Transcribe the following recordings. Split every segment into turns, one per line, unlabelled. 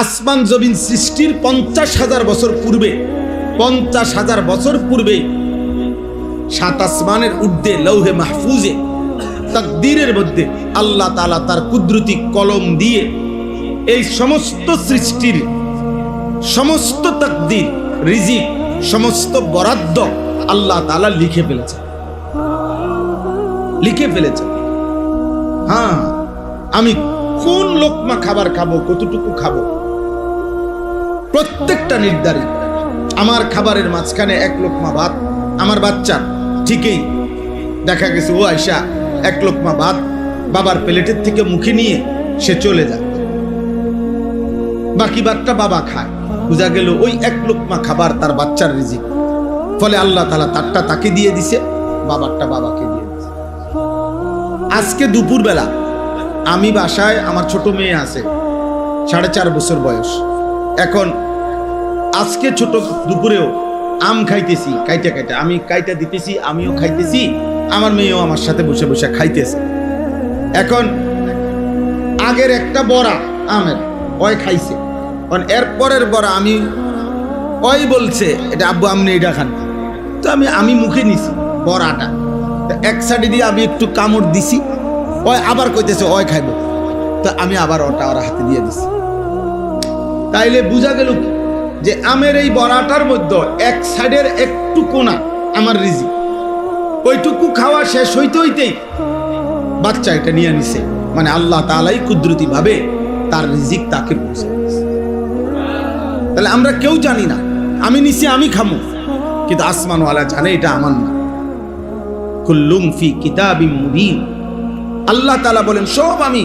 আসমান জমিন সৃষ্টির 50,000 বছর পূর্বে, 50,000 বছর পূর্বে সাত আসমানের ঊর্ধ্বে লৌহে মাহফুজে তাকদীরের মধ্যে আল্লাহ তাআলা তার কুদরতি কলম দিয়ে এই সমস্ত সৃষ্টির সমস্ত তাকদীর, রিজিক, সমস্ত বরাদ্দ আল্লাহ তাআলা লিখে ফেলেছে। হ্যাঁ, আমি কোন লোকমা খাবার খাবো, কতটুকু খাবো, প্রত্যেকটা নির্ধারিত। আমার খাবারের মাঝখানে এক লোকমা ভাত আমার বাচ্চা, ঠিকই দেখা গেছে ও আয়সা এক লোকমা ভাত বাবার প্লেটের থেকে মুখে নিয়ে সে চলে যায়, বাকি ভাতটা বাবা খায়। বোঝা গেল ওই এক লোকমা খাবার তার বাচ্চার রিজিক। ফলে আল্লাহ তাআলা তারটা তাকে দিয়ে দিছে, বাবারটা বাবাকে দিয়ে দিছে। আজকে দুপুরবেলা আমি বাসায়, আমার ছোট মেয়ে আছে 4.5 বছর বয়স। এখন আজকে ছোট দুপুরেও আম খাইতেছি, কাইটা আমি কাইটা দিতেছি, আমিও খাইতেছি, আমার মেয়েও আমার সাথে বসে বসে খাইতেছে। এখন আগের একটা বড়া আমের ওই খাইছে, কারণ এরপরের বড়া আমি ওই বলছে এটা আব্বু আপনি এটা খান, তো আমি মুখে নিছি বড়াটা, এক সাইডে দিয়ে আমি একটু কামড় দিছি, ওই আবার কইতেছে ওই খাইব, তো আমি আবার ওটা ওর হাতে দিয়ে দিছি। তাইলে বোঝা গেল যে আমের এই বড়াটার মধ্যে এক সাইডের একটু কোনা আমার রিজিক, ওইটুকু খাওয়া শেষ হইতে হইতেই বাচ্চা এটা নিয়ে নিছে। মানে আল্লাহ তাআলাই কুদরতি ভাবে তার রিজিক তাকে পৌঁছে দিয়েছে। তাহলে আমরা কেউ জানি না, আমি নিছি আমি খামু, কিন্তু আসমানওয়ালা জানে এটা আমার না। কুল্লুম ফি কিতাবিম মুবিন, আল্লাহ তাআলা বলেন সব আমি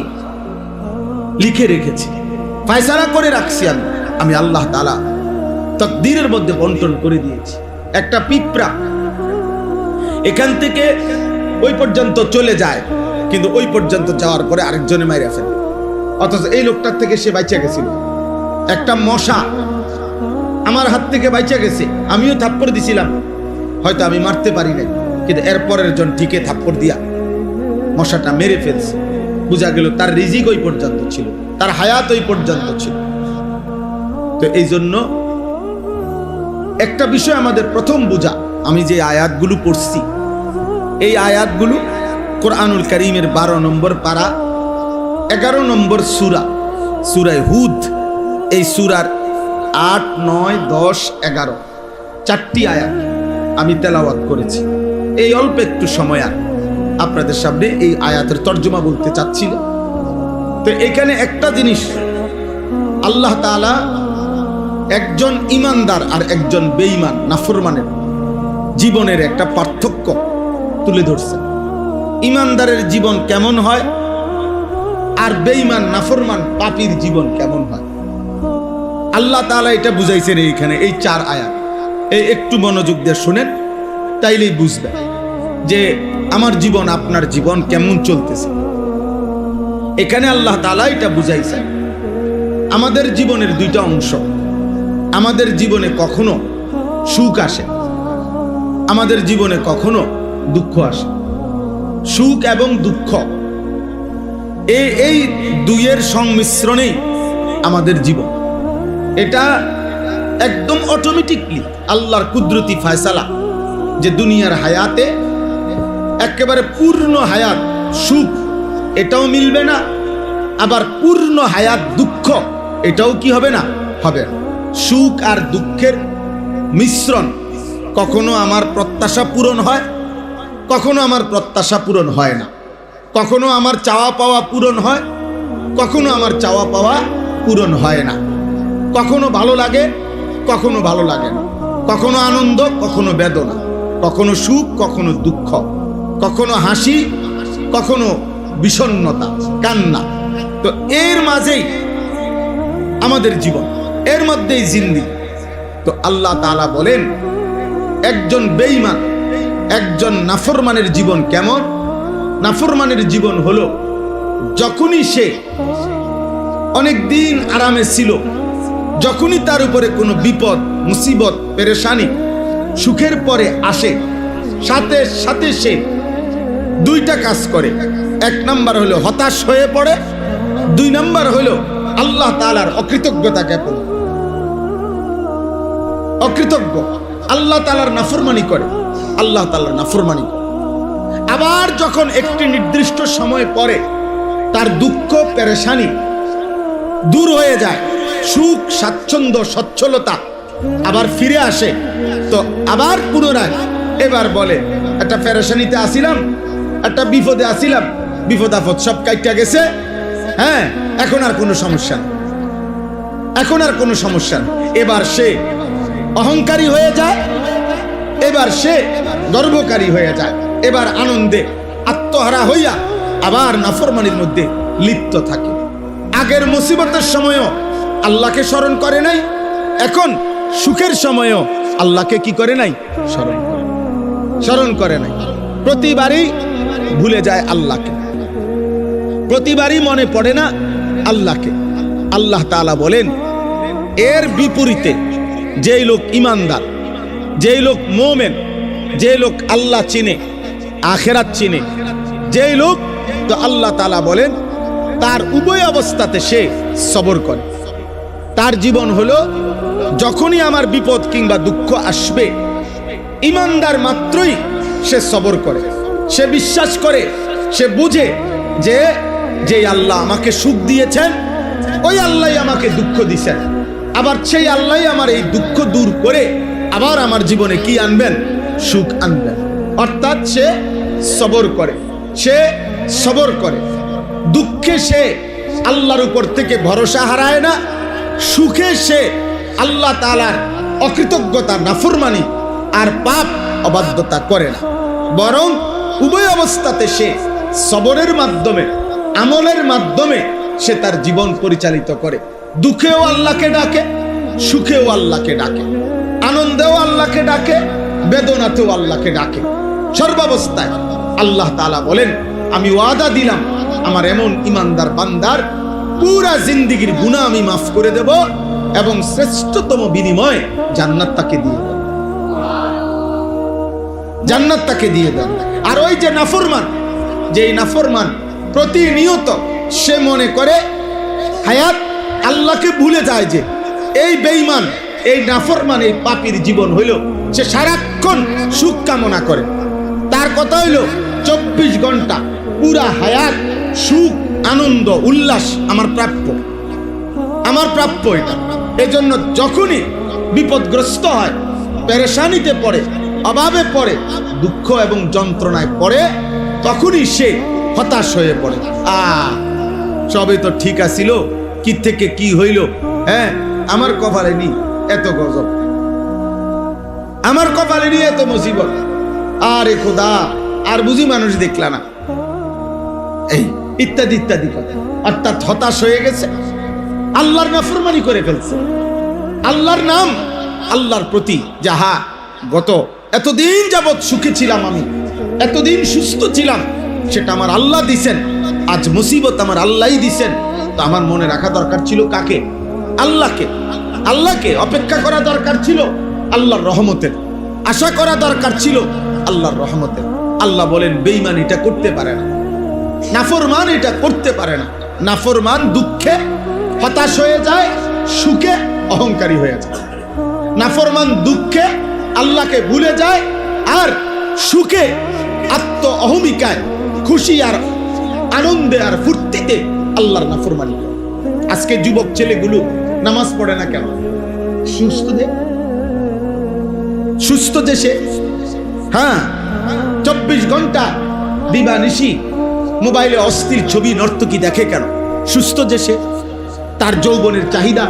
লিখে রেখেছি, ফয়সালা করে রাখছি। আমি আল্লাহ তাআলা তাকদীরের মধ্যে বন্টন করে দিয়েছি। একটা পিঁপড়া এখান থেকে ওই পর্যন্ত চলে যায়, কিন্তু ওই পর্যন্ত যাওয়ার পরে আরেকজনে মাইরা ফেলে, অথচ এই লোকটার থেকে সে বাইচা গেছিল। একটা মশা আমার হাত থেকে বাইচা গেছে, আমিও থাপ্পড় দিছিলাম, হয়তো আমি মারতে পারি নাই, কিন্তু এরপরের জন ঠিকই থাপ্পড় দিয়া মশাটা মেরে ফেলছে। বোঝা গেল তার রিজিক ওই পর্যন্ত ছিল, তার হায়াত ওই পর্যন্ত ছিল। তো এই জন্য একটা বিষয় আমাদের প্রথম বোঝা, আমি যে আয়াতগুলো পড়ছি এই আয়াতগুলো কোরআনুল কারীমের 12 নম্বর পারা 11 নম্বর সূরা, সূরা হুদ। এই সূরার 8, 9, 10, 11 চারটি আয়াত আমি তেলাওয়াত করেছি। এই অল্প একটু সময় আপনাদের সামনে এই আয়াতের তর্জমা বলতে চাচ্ছিল। তো এখানে একটা জিনিস আল্লাহ তাআলা একজন ইমানদার আর একজন বেঈমান নাফরমানের জীবনের একটা পার্থক্য তুলে ধরছেন। ইমানদারের জীবন কেমন হয় আর বেঈমান নাফরমান পাপীর জীবন কেমন হয়, আল্লাহ তাআলা এটা বুঝাইছেন এইখানে এই 4 আয়াত। এই একটু মনোযোগ দিয়ে শুনেন, তাইলেই বুঝবেন যে আমার জীবন আপনার জীবন কেমন চলতেছে। এখানে আল্লাহ তাআলা এটা বুঝাইছেন আমাদের জীবনের 2টা অংশ। আমাদের জীবনে কখনো সুখ আসে, আমাদের জীবনে কখনো দুঃখ আসে। সুখ এবং দুঃখ এই দুইয়ের সংমিশ্রণেই আমাদের জীবন। এটা একদম অটোমেটিকলি আল্লাহর কুদরতি ফয়সালা যে দুনিয়ার হায়াতে একেবারে পূর্ণ হায়াত সুখ এটাও মিলবে না, আবার পূর্ণ হায়াত দুঃখ এটাও কি হবে না, হবে না। সুখ আর দুঃখের মিশ্রণ, কখনো আমার প্রত্যাশা পূরণ হয়, কখনো আমার প্রত্যাশা পূরণ হয় না, কখনো আমার চাওয়া পাওয়া পূরণ হয়, কখনো আমার চাওয়া পাওয়া পূরণ হয় না, কখনো ভালো লাগে, কখনো ভালো লাগে না, কখনো আনন্দ, কখনো বেদনা, কখনো সুখ, কখনো দুঃখ, কখনো হাসি, কখনো বিষণ্ণতা, কান্না। তো এর মাঝেই আমাদের জীবন, এর মধ্যেই জিন্দেগি। তো আল্লাহ তাআলা বলেন একজন বেঈমান, একজন নাফরমানের জীবন কেমন? নাফরমানের জীবন হলো যখনই সে অনেক দিন আরামে ছিল, যখনই তার উপরে কোনো বিপদ, মুসিবত, পেরেশানি সুখের পরে আসে, সাথে সাথে সে 2টা কাজ করে। 1 নাম্বার হলো হতাশ হয়ে পড়ে, 2 নাম্বার হলো আল্লাহ তাআলার অকৃতজ্ঞতা জ্ঞাপন, অকৃতজ্ঞ, আল্লাহ তাআলার নাফরমানি করে, আল্লাহ তাআলার নাফরমানি করে। আবার যখন একটি নির্দিষ্ট সময় পরে তার দুঃখ পেরেশানি দূর হয়ে যায়, সুখ স্বাচ্ছন্দ্য সচ্ছলতা আবার ফিরে আসে, তো আবার পুনরায় এবার বলে একটা পেরেশানিতে আসিলাম, একটা বিপদে আসিলাম, বিপদ আপদ সব কাইটা গেছে, হ্যাঁ এখন আর কোনো সমস্যা নেই, এখন আর কোনো সমস্যা নেই। এবার সে অহংকারী হয়ে যায়, এবার সে গর্বকারী হয়ে যায়, এবার আনন্দে আত্মহারা হইয়া আবার নাফরমানির মধ্যে লিপ্ত থাকে। আগের মুসিবতের সময়ও আল্লাহকে স্মরণ করে নাই, এখন সুখের সময়ও আল্লাহকে কি করে নাই, স্মরণ করে নাই। প্রতিবারই ভুলে যায় আল্লাহকে, প্রতিবারই মনে পড়ে না আল্লাহকে। আল্লাহ তাআলা বলেন, এর বিপরীতে যেই লোক ইমানদার, যেই লোক মুমিন, যে লোক আল্লাহ চিনে, আখিরাত চিনে, যেই লোক, তো আল্লাহ তাআলা বলেন তার উভয় অবস্থাতে সে সবর করে। তার জীবন হলো যখনই আমার বিপদ কিংবা দুঃখ আসবে, ইমানদার মাত্রই সে সবর করে, সে বিশ্বাস করে, সে বুঝে যে যে আল্লাহ আমাকে সুখ দিয়েছেন ওই আল্লাহ আমাকে দুঃখ দিয়েছেন, আবার সেই আল্লাহ আমার এই দুঃখ দূর করে আবার আমার জীবনে কি আনবেন, সুখ আনবেন। অর্থাৎ সে সবর করে, সে সবর করে। দুঃখে সে আল্লাহর উপর থেকে ভরসা হারায় না, সুখে সে আল্লাহ তাআলার অকৃতজ্ঞতা, নাফরমানি আর পাপ অবাধ্যতা করে না, বরং উভয় অবস্থাতে সে সবরের মাধ্যমে, আমলের মাধ্যমে সে তার জীবন পরিচালিত করে। দুঃখেও আল্লাহকে ডাকে, সুখেও আল্লাহকে ডাকে, আনন্দেও আল্লাহকে ডাকে, বেদনাতেও আল্লাহকে ডাকে। সর্বাবস্থায় আল্লাহ তাআলা বলেন, আমি ওয়াদা দিলাম আমার এমন ইমানদার বান্দার পুরা জিন্দেগীর গুনাহ আমি মাফ করে দেব এবং শ্রেষ্ঠতম বিনিময় জান্নাত তাকে দিয়ে দেব, জান্নাত তাকে দিয়ে দেব। আর ওই যে নাফরমান, যেই নাফরমান প্রতিনিয়ত সে মনে করে হায়াত আল্লাহকে ভুলে যায়, যে এই বেঈমান, এই নাফরমান, এই পাপীর জীবন হইল সে সারাক্ষণ সুখ কামনা করে। তার কথা হইল 24 ঘন্টা পুরা হায়াত সুখ, আনন্দ, উল্লাস আমার প্রাপ্য, আমার প্রাপ্য এটা। এজন্য যখনই বিপদগ্রস্ত হয়, পেরেশানিতে পড়ে, অভাবে পড়ে, দুঃখ এবং যন্ত্রণায় পড়ে, তখনই সে হতাশ হয়ে পড়ে। সবই তো ঠিক আছিল, কি থেকে কি হইল, হ্যাঁ আমার কপালে নি এত গজব, আমার কপালে নি এত মুসিবত, আরে খোদা আর বুঝি মানুষ দেখলা না, এই ইত্যাদি ইত্যাদি কথা। অর্থাৎ হতাশ হয়ে গেছে, আল্লাহর নাফরমানি করে ফেলছে। আল্লাহর নাম, আল্লাহর প্রতি যাহা গত এতদিন যাবৎ সুখে ছিলাম, আমি এতদিন সুস্থ ছিলাম, সেটা আমার আল্লাহ দিছেন, আজ মুসিবত আমার আল্লাহই দিছেন। তো আমার মনে রাখা দরকার ছিল কাকে? আল্লাহকে। আল্লাহকে অপেক্ষা করা দরকার ছিল আল্লাহর রহমতের, আশা করা দরকার ছিল আল্লাহর রহমতের। আল্লাহ বলেন বেঈমান এটা করতে পারে না, নাফরমান এটা করতে পারে না। নাফরমান দুঃখে হতাশ হয়ে যায়, সুখে অহংকারী হয়ে যায়। নাফরমান দুঃখে আল্লাহকে ভুলে যায়, আর সুখে আত্ম অহমিকায়, খুশি আর আনন্দে আর ফুর্তিতে আল্লাহর নাফরমানি করে। আজকে যুবক ছেলেগুলো নামাজ পড়ে না কেন? সুস্থ দেশে, হ্যাঁ 24 ঘন্টা দিবানিশি মোবাইলে অস্থির ছবি, নর্তকী দেখে কেন? সুস্থ দেশে তার যৌবনের চাহিদা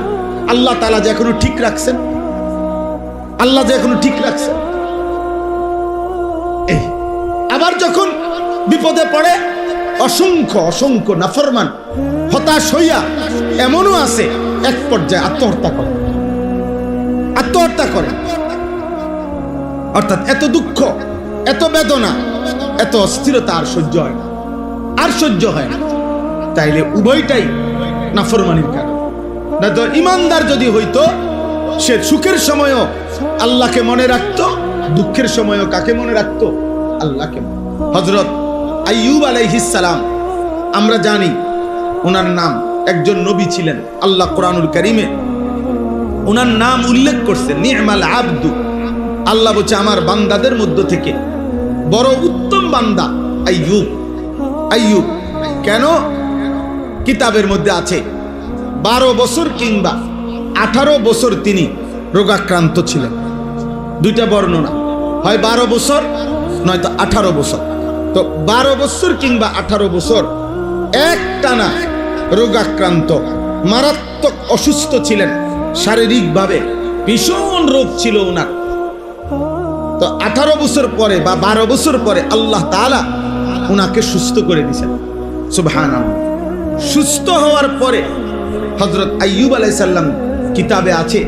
আল্লাহ তাআলা যে এখনো ঠিক রাখছেন, আল্লাহ যে এখনো ঠিক রাখছেন। এই আবার যখন বিপদে পড়ে, অসংখ্য অসংখ্য নাফরমান হতাশ হইয়া এমনও আছে এক পর্যায়ে আত্মহত্যা করে, আত্মহত্যা করে। অর্থাৎ এত দুঃখ, এত বেদনা, এত অস্থিরতা আর সহ্য হয় না, আর সহ্য হয় না। তাইলে উভয়টাই নাফরমানির কারণ। না তো ইমানদার যদি হইতো, সে সুখের সময়ও আল্লাহকে মনে রাখতো, দুঃখের সময়ও কাকে মনে রাখতো? আল্লাহকে। হযরত আইয়ুব আলাইহিস সালাম, আমরা জানি ওনার নাম একজন নবী ছিলেন। আল্লাহ কোরআনুল কারীমে ওনার নাম উল্লেখ করছে, নি'মাল আবদু। আল্লাহ বলছে আমার বান্দাদের মধ্য থেকে বড় উত্তম বান্দা আইয়ুব। আইয়ুব কেন? কিতাবের মধ্যে আছে 12 বছর কিংবা 18 বছর তিনি রোগাক্রান্ত ছিলেন। দুইটা বর্ণনা, হয় 12 বছর নয়তো 18 বছর। তো 12 বছর কিংবা 18 বছর একটানা রোগাক্রান্ত, মারাত্মক অসুস্থ ছিলেন, শারীরিকভাবে ভীষণ রোগ ছিল ওনার। তো 18 বছর পরে বা 12 বছর পরে আল্লাহ তাআলা ওনাকে সুস্থ করে দিয়েছেন। সুবহানাল্লাহ। সুস্থ হওয়ার পরে হযরত আইয়ুব আলাইহিস সালাম কিতাবে আছে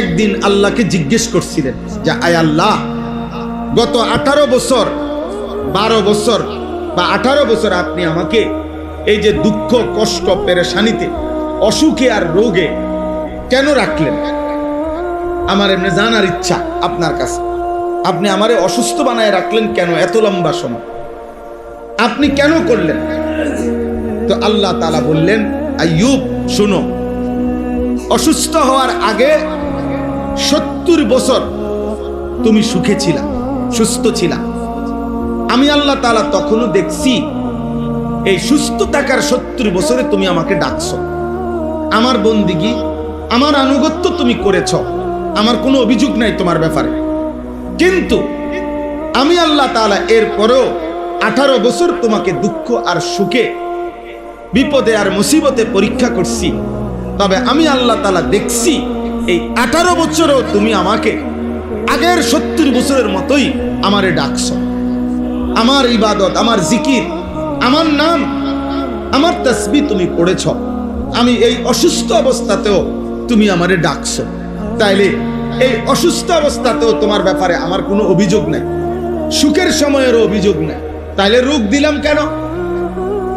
একদিন আল্লাহকে জিজ্ঞেস করছিলেন যে আয় আল্লাহ, গত 18 বছর 12 বছর বা 18 বছর আপনি আমাকে এই যে দুঃখ কষ্ট পেরেশানিতে অসুখে আর রোগে কেন রাখলেন? আমার এমনি জানার ইচ্ছা আপনার কাছে, আপনি আমারে অসুস্থ বানায় রাখলেন কেন এত লম্বা সময়? আপনি কেন করলেন? তো আল্লাহ তাআলা বললেন, আইয়ুব শুনো, অসুস্থ হওয়ার আগে 70 বছর তুমি সুখে ছিলা, সুস্থ ছিলা। আমি আল্লাহ তাআলা তখনও দেখছি এই সুস্থ থাকার 70 বছরে তুমি আমাকে ডাকছো, আমার বন্দিগি আমার আনুগত্য তুমি করেছ, আমার কোনো অভিযোগ নাই তোমার ব্যাপারে। কিন্তু আমি আল্লাহ তাআলা এরপরেও 18 বছর তোমাকে দুঃখ আর সুখে বিপদে আর মুসিবতে পরীক্ষা করছি। তবে আমি আল্লাহ তাআলা দেখছি এই 18 বছরেও তুমি আমাকে আগের 70 বছরের মতোই আমারে ডাকছো। আমার ইবাদত, আমার জিকির, আমার নাম, আমার তাসবিহ তুমি পড়েছ। আমি এই অসুস্থ অবস্থাতেও তুমি আমারে ডাকছো। তাইলে এই অসুস্থ অবস্থাতেও তোমার ব্যাপারে আমার কোনো অভিযোগ নাই, সুখের সময়েরও অভিযোগ নাই। তাইলে রোগ দিলাম কেন?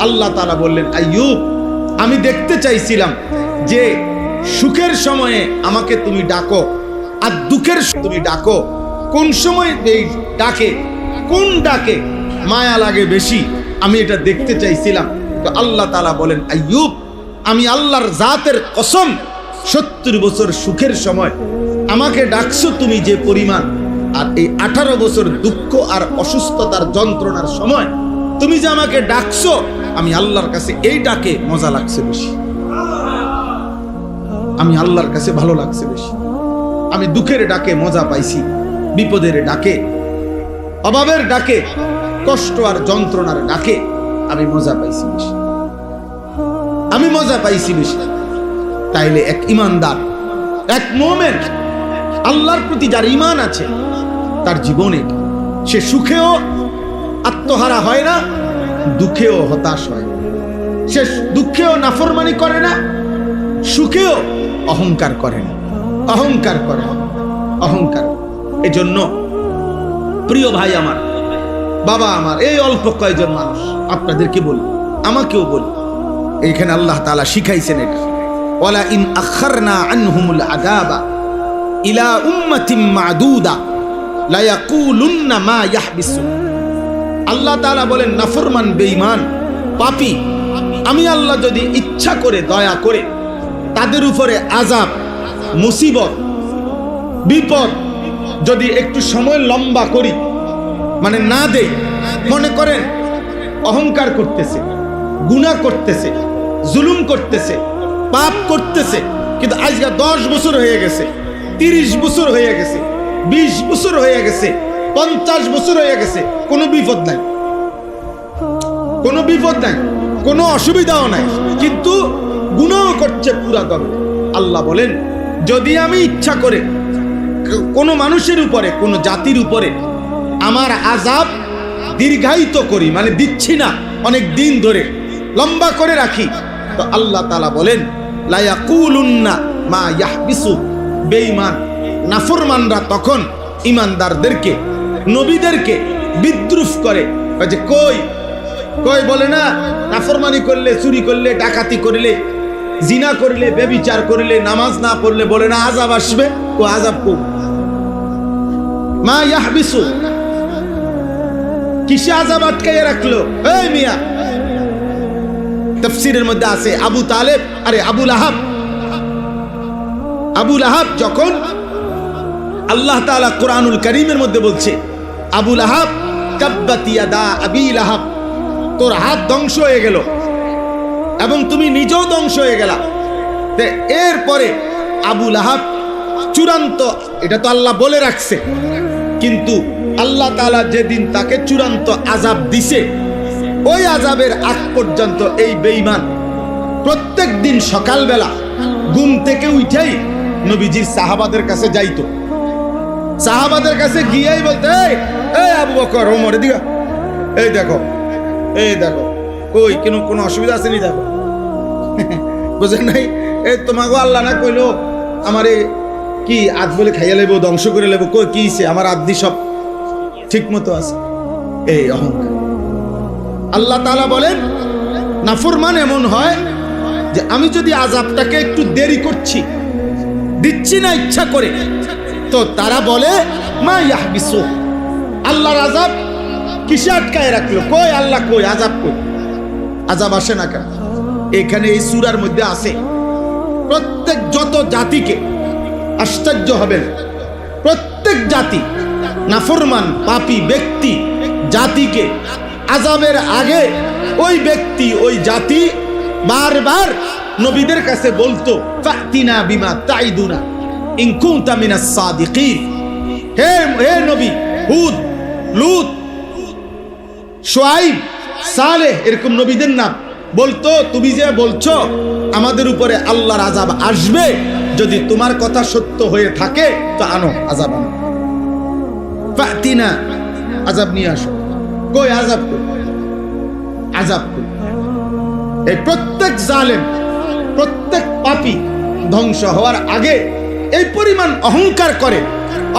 আল্লাহ তাআলা বললেন, আইয়ুব আমি দেখতে চাইছিলাম যে সুখের সময়ে আমাকে তুমি ডাকো আর দুঃখের তুমি ডাকো, কোন সময় এই ডাকে, কোন ডাকে মায়া লাগে বেশি, আমি এটা দেখতে চাইছিলাম। তো আল্লাহ তাআলা বলেন, আইয়ুব আমি আল্লাহর জাতের কসম 70 বছর সুখের সময় আমাকে ডাকছো তুমি যে পরিমাণ, আর এই 18 বছর দুঃখ আর অসুস্থতার যন্ত্রণার সময় তুমি যে আমাকে ডাকছো, আমি আল্লাহর কাছে এই ডাকে মজা লাগছে বেশি, আমি আল্লাহর কাছে ভালো লাগছে বেশি। আমি দুঃখের ডাকে মজা পাইছি, বিপদের ডাকে, অভাবের ডাকে, কষ্ট আর যন্ত্রণার ডাকে আমি মজা পাইছি বেশি, আমি মজা পাইছি বেশি। তাইলে এক ইমানদার, এক মুমিন, আল্লাহর প্রতি যার ঈমান আছে, তার জীবনে সে সুখেও আত্মহারা হয় না, দুঃখেও হতাশ হয় না। সে দুঃখেও নাফরমানি করে না, সুখেও অহংকার করে না, অহংকার করে না, অহংকার। এজন্য প্রিয় ভাই আমার, বাবা আমার, এই অল্প কয়েকজন মানুষ আপনাদেরকে বলি, আমাকেও বলি, এইখানে আল্লাহ তাআলা শিখাইছেন এটা, ওয়ালা ইন আখারনা আনহুমুল আযাবা ইলা উম্মাতিন মাদুদা লা ইয়াকুলুন্না মা ইয়াহবিসু। আল্লাহ তাআলা বলেন, নাফরমান, বেঈমান, পাপী, আমি আল্লাহ যদি ইচ্ছা করে দয়া করে তাদের উপরে আযাব, মুসিবত, বিপদ যদি একটু সময় লম্বা করি, মানে না দেই, মনে করেন অহংকার করতেছে, গুনাহ করতেছে, জুলুম করতেছে, পাপ করতেছে, কিন্তু আজকে 10 বছর হয়ে গেছে, 30 বছর হয়ে গেছে, 20 বছর হয়ে গেছে, 50 বছর হয়ে গেছে, কোনো বিপদ নাই, কোনো বিপদ নাই, কোনো অসুবিধাও নাই, কিন্তু গুনাহ করছে পুরা দমে। আল্লাহ বলেন, যদি আমি ইচ্ছা করে কোনো মানুষের উপরে, কোনো জাতির উপরে আমার আযাব দীর্ঘায়িত করি, মানে দিচ্ছি না, অনেক দিন ধরে লম্বা করে রাখি, তো আল্লাহ তাআলা বলেন, লা ইয়াকুলুন্না মা ইয়াহবিসু। বেঈমান, নাফরমানরা তখন ইমানদারদেরকে, নবীদেরকে বিদ্রুপ করে, যে কই কই বলে না, নাফরমানি করলে, চুরি করলে, ডাকাতি করলে, জিনা করলে, ব্যভিচার করলে, নামাজ না পড়লে বলে না আযাব আসবে, ও আযাব কো মা ইয়াহবিসু, কিসে আযাব আটকাইয়া রাখলো? এই মিয়া, তাফসীরের মধ্যে আছে আবু তালেব, আরে আবু লাহাব যখন আল্লাহ তাআলা কোরআনুল কারীমের মধ্যে বলছে, আবু লাহাব তাব্বাত ইয়াদা আবি লাহাব, তোর হাত ধ্বংস হয়ে গেল এবং তুমি নিজেও ধ্বংস হয়ে গেলা। এরপরে আবু লাহাব চূড়ান্ত, এটা তো আল্লাহ বলে রাখছে, কিন্তু আল্লাহ তাআলা যেদিন তাকে চূড়ান্ত আযাব দিছে, ওই আযাবের আগ পর্যন্ত এই বেঈমান প্রত্যেক দিন সকালবেলা ঘুম থেকে উঠেই নবীজির সাহাবাদের কাছে যাইতো। সাহাবাদের কাছে গিয়েই বলতে, এই আবু বকর ওমর এদিকে, এই দেখো কই কেন কোনো অসুবিধা আছে নি? দেখো বুঝেন নাই? এই তোমাকে আল্লাহ না কইলো আমারে কি আদ বলে খাইয়া লেবো, ধ্বংস করে লেবো, কই কি আমার আদি সব ঠিক মতো আছে। এই অহংকার। আল্লাহ তাআলা বলেন নাফরমান এমন হয় যে আমি যদি আযাবটাকে একটু দেরি করছি, দিচ্ছি না ইচ্ছা করে, তো তারা বলে মা ইয়াহবিসু, আল্লাহর আযাব কিসে আটকায় রাখলো? কই আল্লাহ কই, আযাব কই, আযাব আসে না কেন? এখানে এই সূরার মধ্যে আছে প্রত্যেক যত জাতিকে, আশ্চর্য হবেন, প্রত্যেক জাতি নাফরমান পাপী ব্যক্তি জাতিকে আযাবের আগে ওই ব্যক্তি ওই জাতি বারবার নবীদের কাছে বলতো, ফাতিনা বিমা তাইদুনা ইন কুনতা মিনাস সাদিকিন। হে নবী হুদ, লূত, শুআইব, সালেহ, এরকম নবীদের নাম বলতো, তুমি যে বলছো আমাদের উপরে আল্লাহর আযাব আসবে, যদি তোমার কথা সত্য হয়ে থাকে তো আনো আযাব, আনো, ফাতিনা, আযাব নিয়ে আসো। কই আযাব কই, আযাব কই? এই প্রত্যেক জালেম, প্রত্যেক পাপী ধ্বংস হওয়ার আগে এই পরিমাণ অহংকার করে,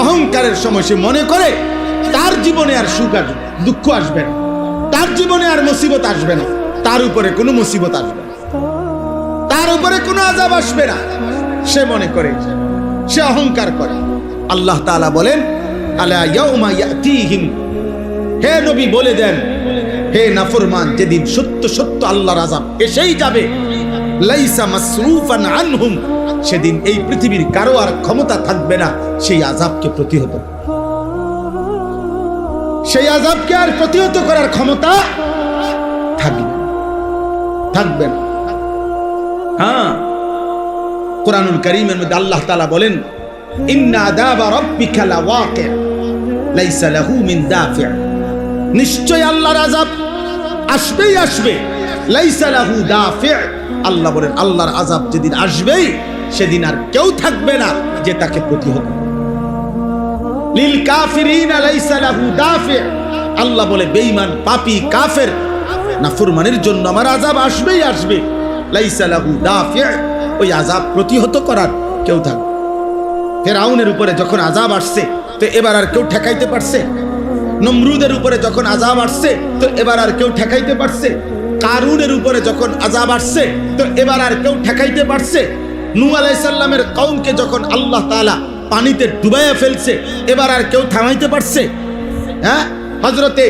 অহংকারের সময় সে মনে করে তার জীবনে আর সুখ আসবে, দুঃখ আসবে না, তার জীবনে আর মুসিবত আসবে না, তার উপরে কোনো মুসিবত আসবে না, তার উপরে কোনো আযাব আসবে না, সে মনে করে, সে অহংকার করে। আল্লাহ তাআলা বলেন আলা ইয়াউমা ইয়াতিহিম, হে নবী বলে দেন, হে নাফরমান, যেদিন সত্য সত্য আল্লাহর আযাব এসেই যাবে, লাইসা মাসরুফান আনহুম, সেদিন এই পৃথিবীর কারো আর ক্ষমতা থাকবে না সেই আযাবকে প্রতিহত, সেই আযাবকে আর প্রতিহত করার ক্ষমতা থাকবে না। হ্যাঁ, কোরআনুল কারীমের মধ্যে আল্লাহ তাআলা বলেন, ইন্না আযাবা রাব্বিকা লাওয়াকি লাইসা লাহু মিন দাফি', নিশ্চয় আল্লাহর আযাব আসবেই আসবে, লাইসা লাহু দাফি', আল্লাহ বলেন আল্লাহর আযাব যেদিন আসবেই সেদিন আর কেউ থাকবে না যে তাকে প্রতিহত করবে। লিল কাফিরিনা লাইসা লাহু দাফি', আল্লাহ বলে বেঈমান পাপী কাফের নাফরমানের জন্য আমার আযাব আসবেই আসবে, লাইসা লাহু দাফি', ওই আযাব প্রতিহত করার কেউ থাকবে। ফেরাউনের উপরে যখন আযাব আসছে তো এবার আর কেউ ঠেকাইতে পারছে? নমরুদের উপরে যখন আযাব আসছে তো এবার আর কেউ ঠেকাইতে পারছে? কারুনের উপরে যখন আযাব আসছে তো এবার আর কেউ ঠেকাইতে পারছে? নূহ আলাইহিস সালামের কওমকে যখন আল্লাহ তাআলা পানিতে ডুবাইয়া ফেলছে, এবার আর কেউ থামাইতে পারছে? হ্যাঁ, হযরতে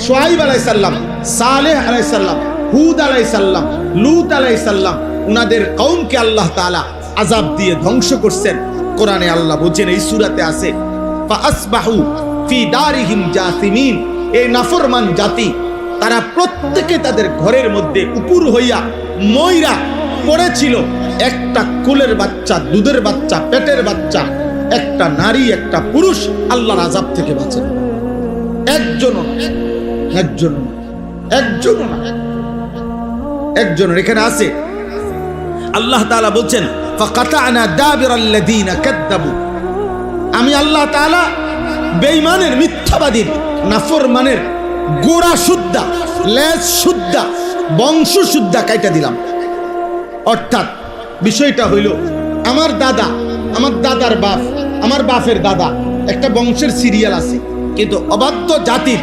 শুআইব আলাইহিস সালাম, সালেহ আলাইহিস সালাম, হুদ আলাইহিস সালাম, লূত আলাইহিস সালাম, উনাদের কওমকে আল্লাহ তাআলা আযাব দিয়ে ধ্বংস করছেন। কোরআনে আল্লাহ বলেন, এই সূরাতে আছে, ফাআসবাহু ফি দারিহিম জাসিমিন, এই নাফরমান জাতি তারা প্রত্যেকে তাদের ঘরের মধ্যে উপুর হইয়া ময়রা পড়েছিল। একটা কোলের বাচ্চা, দুধের বাচ্চা, পেটের বাচ্চা, একটা নারী, একটা পুরুষ আল্লাহর আযাব থেকে বাঁচে একজনও একজনের। এখানে আছে আল্লাহ তাআলা বলছেন, ফাকাতানা দাবিরাল্লাযিনা কাযযাবু, আমি আল্লাহ তাআলা বেঈমানের, মিথ্যাবাদীর, নাফরমানের গোড়া সুদ্ধা, লেজ সুদ্ধা, বংশ সুদ্ধা কাইটা দিলাম। অর্থাৎ বিষয়টা হইল, আমার দাদা, আমার দাদার বাপ, আমার বাপের দাদা, একটা বংশের সিরিয়াল আছে, কিন্তু অবাধ্য জাতির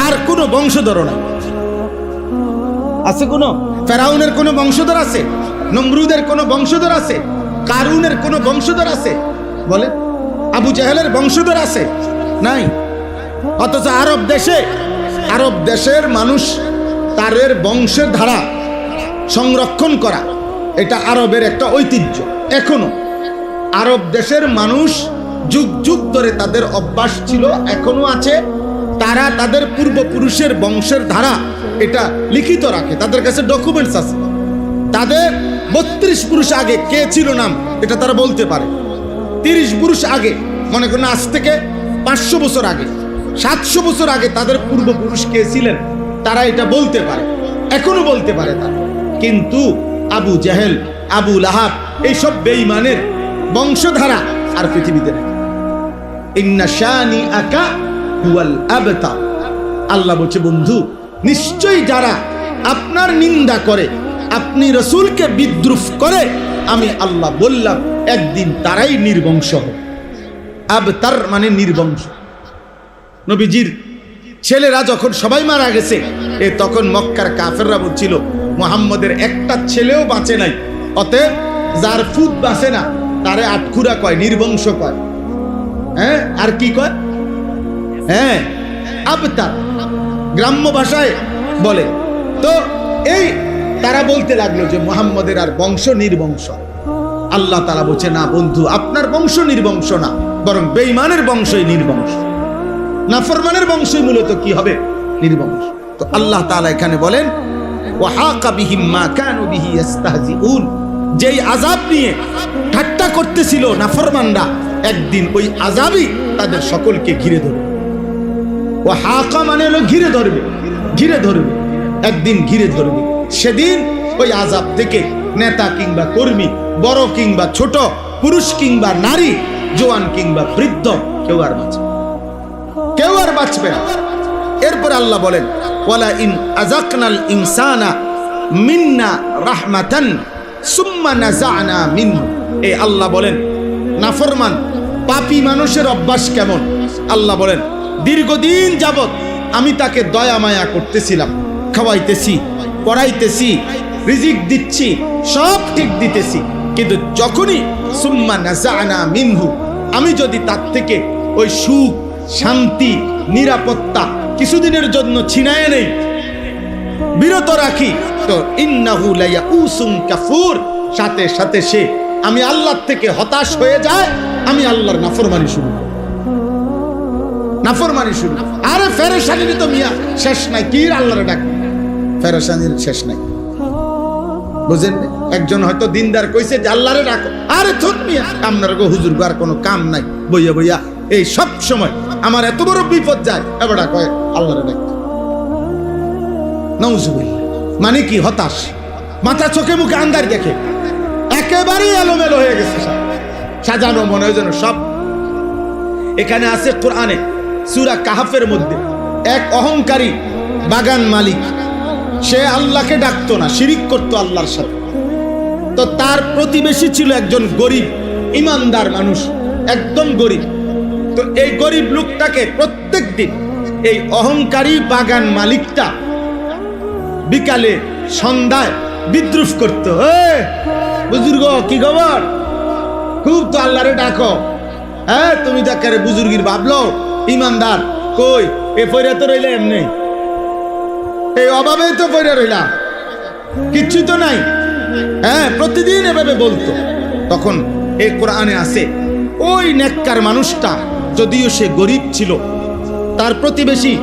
আর কোনো বংশধর নাই। আছে কোনো? ফেরাউনের কোনো বংশধর আছে? নমরুদের কোনো বংশধর আছে? কারুনের কোনো বংশধর আছে? বলে আবু জাহেলের বংশধর আছে? নাই। অথচ আরব দেশের মানুষ তাদের বংশের ধারা সংরক্ষণ করা, এটা আরবের একটা ঐতিহ্য। এখনো আরব দেশের মানুষ যুগ যুগ ধরে তাদের অভ্যাস ছিল, এখনো আছে। তারা তাদের পূর্বপুরুষের বংশের ধারা এটা লিখিত রাখে, তাদের কাছে ডকুমেন্টস আছে। তাদের 32 পুরুষ আগে কে ছিল নাম এটা তারা বলতে পারে। 30 পুরুষ আগে, মনে করেন আজ থেকে 500 বছর আগে, 700 বছর আগে তাদের পূর্বপুরুষ কে ছিলেন তারা এটা বলতে পারে, এখনো বলতে পারে তারা। কিন্তু আবু জেহেল, আবু লাহাব এইসব বেঈমানের বংশধারা আর পৃথিবীতে নেই। ইন্না শানিআকা হুয়াল আবতার। আল্লাহ বলছে, বন্ধু নিশ্চয়ই যারা আপনার নিন্দা করে, আপনি রাসূলকে বিদ্রুপ করে, আমি আল্লাহ বললাম একদিন তারাই নির্বংশ হবে। আবতার মানে নির্বংশ। নবীজির ছেলেরা যখন সবাই মারা গেছে, তখন মক্কার কাফেররা বলছিল মুহাম্মদের একটা ছেলেও বাঁচে নাই, অতএব যার ফুট বাঁচে না তারে আটকুরা কয়, নির্বংশ কয়। হ্যাঁ, আর কি কয়? হ্যাঁ, আবতার গ্রাম্য ভাষায় বলে। তো এই তারা বলতে লাগলো যে মুহাম্মদের আর বংশ নির্বংশ। আল্লাহ তাআলা বলছে, না বন্ধু, আপনার বংশ নির্বংশ না, বরং বেঈমানের বংশই নির্বংশ। নাফরমানের বংশই মূলত কি হবে? নির্বংশ। তো আল্লাহ তাআলা এখানে বলেন, ওয়াহাকা বিহিম মা কানু বিহি ইস্তাহজিউন, যেই আযাব নিয়ে ঠাট্টা করতেছিল নাফরমানরা, একদিন ওই আযাবই তাদের সকলকে ঘিরে ধরবে। ওয়াহাকা মানে হলো ঘিরে ধরবে, ঘিরে ধরবে, একদিন ঘিরে ধরবে। সেদিন ওই আযাব থেকে নেতা কিংবা কর্মী, বড় কিংবা ছোট, পুরুষ কিংবা নারী, জওয়ান কিংবা বৃদ্ধ, কেউ আর বাঁচবে, কেউ আর বাঁচবে না। এরপর আল্লাহ বলেন, ওয়ালা ইন আযাকনাল ইনসানা মিন্না রাহমাতান সুম্মা নাযা'না মিনহু। এই আল্লাহ বলেন নাফরমান পাপী মানুষের অভ্যাস কেমন। আল্লাহ বলেন, দীর্ঘদিন যাবত আমি তাকে দয়া মায়া করতেছিলাম, খাওয়াইতেছি, পড়াইতেছি, রিজিক দিচ্ছি, সব ঠিক দিতেছি, কিন্তু যখনই সুম্মা নাযা'না মিনহু, আমি যদি তার থেকে ওই সুখ, শান্তি, নিরাপত্তা কিছুদিনের জন্য ছিনায় নেই, বিরত রাখি, তো ইন্নাহু লায়াউসুন কাফুর, সাথে সাথে সে আমি আল্লাহর থেকে হতাশ হয়ে যায়, আমি আল্লাহর নাফরমানি শুরু করি, নাফরমানি শুরু। আরে ফেরেশানির তো মিয়া শেষ নাই, কি আল্লাহর ডাক, ফেরেশানির শেষ নাই, বুঝেন? একজন হয়তো দিনদার কইছে যে আল্লাহরে ডাকো, আরে থুত মিয়া, আপনার গো হুজুর আর কোনো কাম নাই, বইয়া বইয়া এই সব সময় আমার এত বড় বিপদ যায়, এবার কয় আল্লাহরে ডাক। নাউজুবিল্লাহ, মানে কি? হতাশ, মাথা চোখে মুখে আন্দার দেখে, একেবারেই এলোমেলো হয়ে গেছে, সাজানো মনে হয় যেন সব। এখানে আছে কোরআনে সূরা কাহফের মধ্যে এক অহংকারী বাগান মালিক, সে আল্লাহকে ডাকতো না, শিরিক করতো আল্লাহর সাথে। তো তার প্রতিবেশী ছিল একজন গরিব ইমানদার মানুষ, একদম গরিব। তো এই গরিব লোকটাকে প্রত্যেক দিন এই অহংকারী বাগান মালিকটা বিকালে সন্ধ্যায় বিদ্রুপ করতো, বুজুর্গ কি খবর, খুব তো আল্লাহরে ডাকো, হ্যাঁ তুমি দেখারে বুজুর্গির ভাবলো ইমানদার, কই এ পয়রা তো রইলে এমনি, এই অভাবে তো পয়রা রইলা, কিচ্ছু তো নাই, হ্যাঁ প্রতিদিন এভাবে বলতো। তখন এই কোরআনে আছে, ওই নেককার মানুষটা যদিও সে গরিব ছিল, তার প্রতিবেশী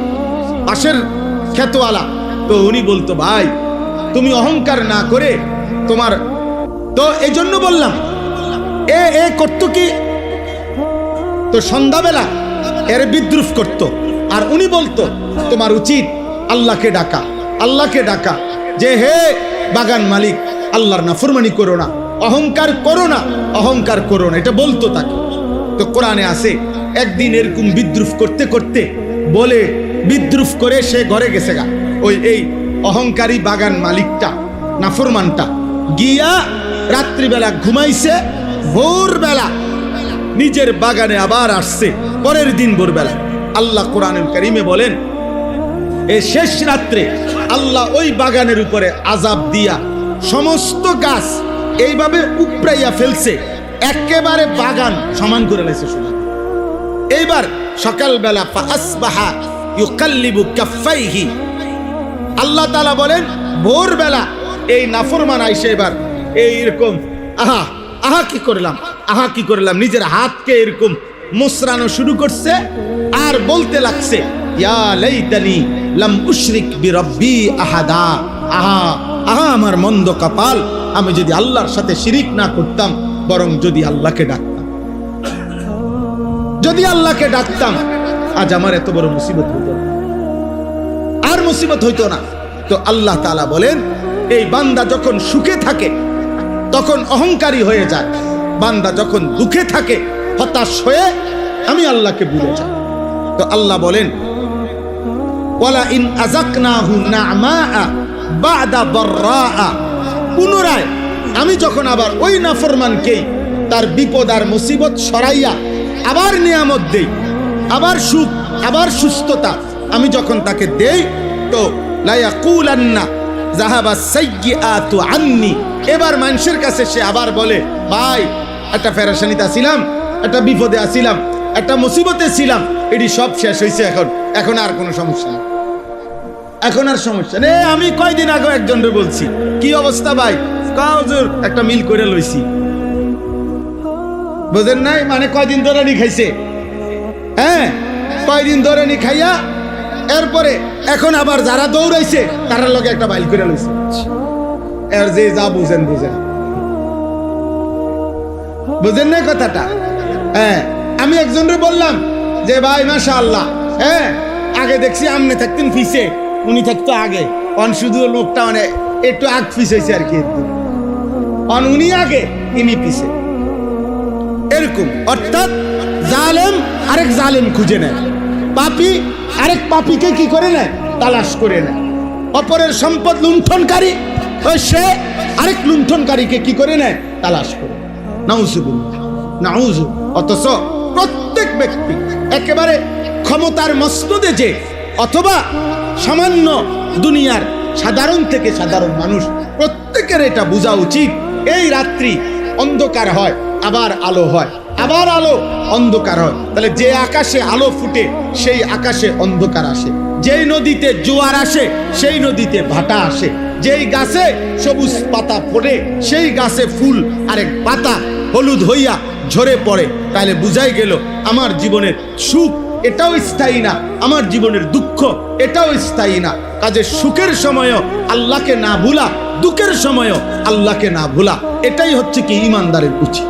পাশের ক্ষেতওয়ালা, তো উনি বলতো, ভাই তুমি অহংকার না করে তোমার, তো এই জন্য বললাম এ করতো কি, তো সন্ধ্যাবেলা এর বিদ্রুপ করতো, আর উনি বলতো তোমার উচিত আল্লাহকে ডাকা, আল্লাহকে ডাকা, যে হে বাগান মালিক, আল্লাহর নাফরমানি করো না, অহংকার করো না, অহংকার করো না, এটা বলতো তাকে। তো কোরআনে আছে একদিন এরকম বিদ্রুপ করতে করতে বলে বিদ্রুপ করে সে ঘরে গেছে গা, ওই এই অহংকারী বাগান মালিকটা, নাফরমানটা গিয়া রাত্রিবেলা ঘুমাইছে, ভোরবেলা নিজের বাগানে আবার আসছে, পরের দিন ভোরবেলা। আল্লাহ কোরআনুল কারীমে বলেন, এই শেষ রাত্রে আল্লাহ ওই বাগানের উপরে আযাব দিয়া সমস্ত গাছ এইভাবে উপড়াইয়া ফেলছে, একেবারে বাগান সমান করে লাইছে সোনা। এইবার সকালবেলা ফাসবাহা ইউকাল্লিবু কাফাইহি, আল্লাহ তাআলা বলেন ভোরবেলা এই নাফরমান আইসে এবার এইরকম আহা আহা কি করলাম, আহা কি করলাম, নিজের হাতকে এরকম মুসরানো শুরু করছে আর বলতে লাগছে, ইয়া লাইতানি লাম উশরিক বিরব্বি আহাদা। আহা আহা আমার মন্দ কপাল, আমি যদি আল্লাহর সাথে শিরিক না করতাম, বরং যদি আল্লাহকে ডাকতাম, যদি আল্লাহকে ডাকতাম, আজ আমার এত বড় মুসিবত হইতো না, আর মুসিবত হইতো না। তো আল্লাহ তাআলা বলেন, এই বান্দা যখন সুখে থাকে তখন অহংকারী হয়ে যায়, বান্দা যখন দুঃখে থাকে হতাশ হয়ে আমি আল্লাহকে ভুলে যাই। তো আল্লাহ বলেন, ওয়ালা ইন আযাকনাহু না'মাআ বা'দা দাররাআ, পুনরায় আমি যখন আবার ওই নাফরমানকেই তার বিপদ আর মুসিবত সরাইয়া আবার নিয়ামত দেই, আবার সুখ, আবার সুস্থতা আমি যখন তাকে দেই, তো লা ইয়াকুলান্না যাহাবা সাইয়্যাতু আন্নি, এবার মানুষের কাছে সে আবার বলে, ভাই একটা পেরেশানিতে আছিলাম, একটা বিপদে আছিলাম, একটা মুসিবতে ছিলাম, এটি সব শেষ হয়েছে, এখন আর কোনো সমস্যা নেই, এখন আর সমস্যা নেই। আমি কয়দিন আগে একজনকে বলছি, কি অবস্থা ভাই, হুজুর একটা মিল করে লইছি, বুঝেন নাই, মানে কয়দিন ধরে নি খাইছে, হ্যাঁ কয়দিন ধরে নি খাইয়া এরপরে এখন আবার যারা দৌড়াইছে তার লগে একটা বাইল করে লইছে, এর যে যা বুঝেন বুঝেন, বুঝেন না কথাটা। হ্যাঁ আমি একজনকে বললাম যে ভাই মাশাআল্লাহ, হ্যাঁ আগে দেখছি আমনে থাকতেন ফিসে, উনি থাকতো আগে, অন শুধু লোকটা মানে একটু আগ ফিস হয়েছে আর কি, অন উনি আগে ইনি পিছে, এরকম। অর্থাৎ জালেম আরেক জালেম খুঁজে নেয়, পাপী আরেক পাপীকে কি করে নেয়, তালাশ করে নেয়, অপরের সম্পদ লুণ্ঠনকারী ওই সে আরেক লুণ্ঠনকারীকে কি করে নেয়, তালাশ করে। নাউজুবিল্লাহ, নাউজু। অথচ প্রত্যেক ব্যক্তি একেবারে ক্ষমতার মসনদে যে, অথবা সামান্য দুনিয়ার সাধারণ থেকে সাধারণ মানুষ, প্রত্যেকের এটা বোঝা উচিত, এই রাত্রি অন্ধকার হয় আবার আলো হয়, আবার আলো অন্ধকার হয়, তাহলে যে আকাশে আলো ফুটে সেই আকাশে অন্ধকার আসে, যেই নদীতে জোয়ার আসে সেই নদীতে ভাটা আসে, যেই গাছে সবুজ পাতা ফোটে সেই গাছে ফুল আরেক পাতা হলুদ হইয়া ঝরে পড়ে। তাহলে বুঝাই গেল আমার জীবনের সুখ এটাও স্থায়ী না, আমার জীবনের দুঃখ এটাও স্থায়ী না। কাজে সুখের সময়ও আল্লাহকে না ভুলা, দুঃখের সময়ও আল্লাহকে না ভুলা, এটাই হচ্ছে কি ইমানদারের উচিত,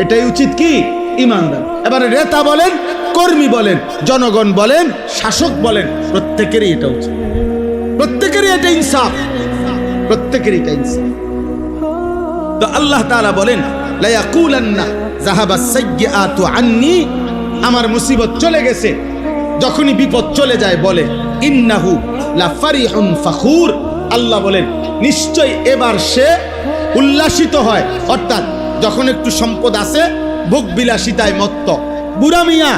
এটাই উচিত কি ইমানদার। এবারে নেতা বলেন, কর্মী বলেন, জনগণ বলেন, শাসক বলেন, প্রত্যেকেরই এটা উচিত, প্রত্যেকেরই এটা ইনসাফ, প্রত্যেকেরই এটা ইনসাফ। তো আল্লাহ তাআলা বলেন, লা ইয়াকুলান্না যাহাবা সাইয়্যাতু আন্নি, আমার মুসিবত চলে গেছে, যখনই বিপদ চলে যায় বলে, ইন্নাহু লা ফারিহুন ফাখুর, আল্লাহ বলেন নিশ্চয় এবার সে উল্লাসিত হয়। অর্থাৎ যখন একটু সম্পদ আছে ভোগ বিলাসিতায় মত্ত, বুড়া মিয়া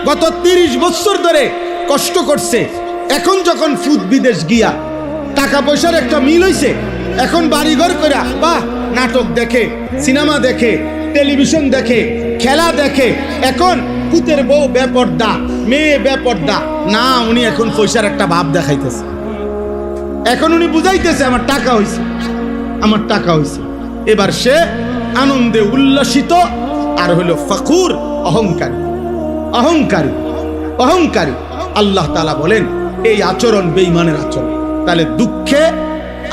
গত 30 বছর ধরে কষ্ট করছে, এখন যখন ফুদ বিদেশ গিয়া টাকা পয়সার একটা মিল হইছে, এখন বাড়িঘর করে বাহ নাটক দেখে, সিনেমা দেখে, টেলিভিশন দেখে, খেলা দেখে, এখন পুতের বউ বেপর্দা, মেয়ে বেপর্দা, না উনি এখন পয়সার একটা ভাব দেখাইতেছে, এখন উনি বুঝাইতেছে আমার টাকা হইছে, আমার টাকা হইছে। এবার সে আনন্দে উল্লাসিত, আর হলো ফখুর অহংকারী, অহংকারী, অহংকারী। আল্লাহ তাআলা বলেন এই আচরণ বেঈমানের আচরণ। তাহলে দুঃখে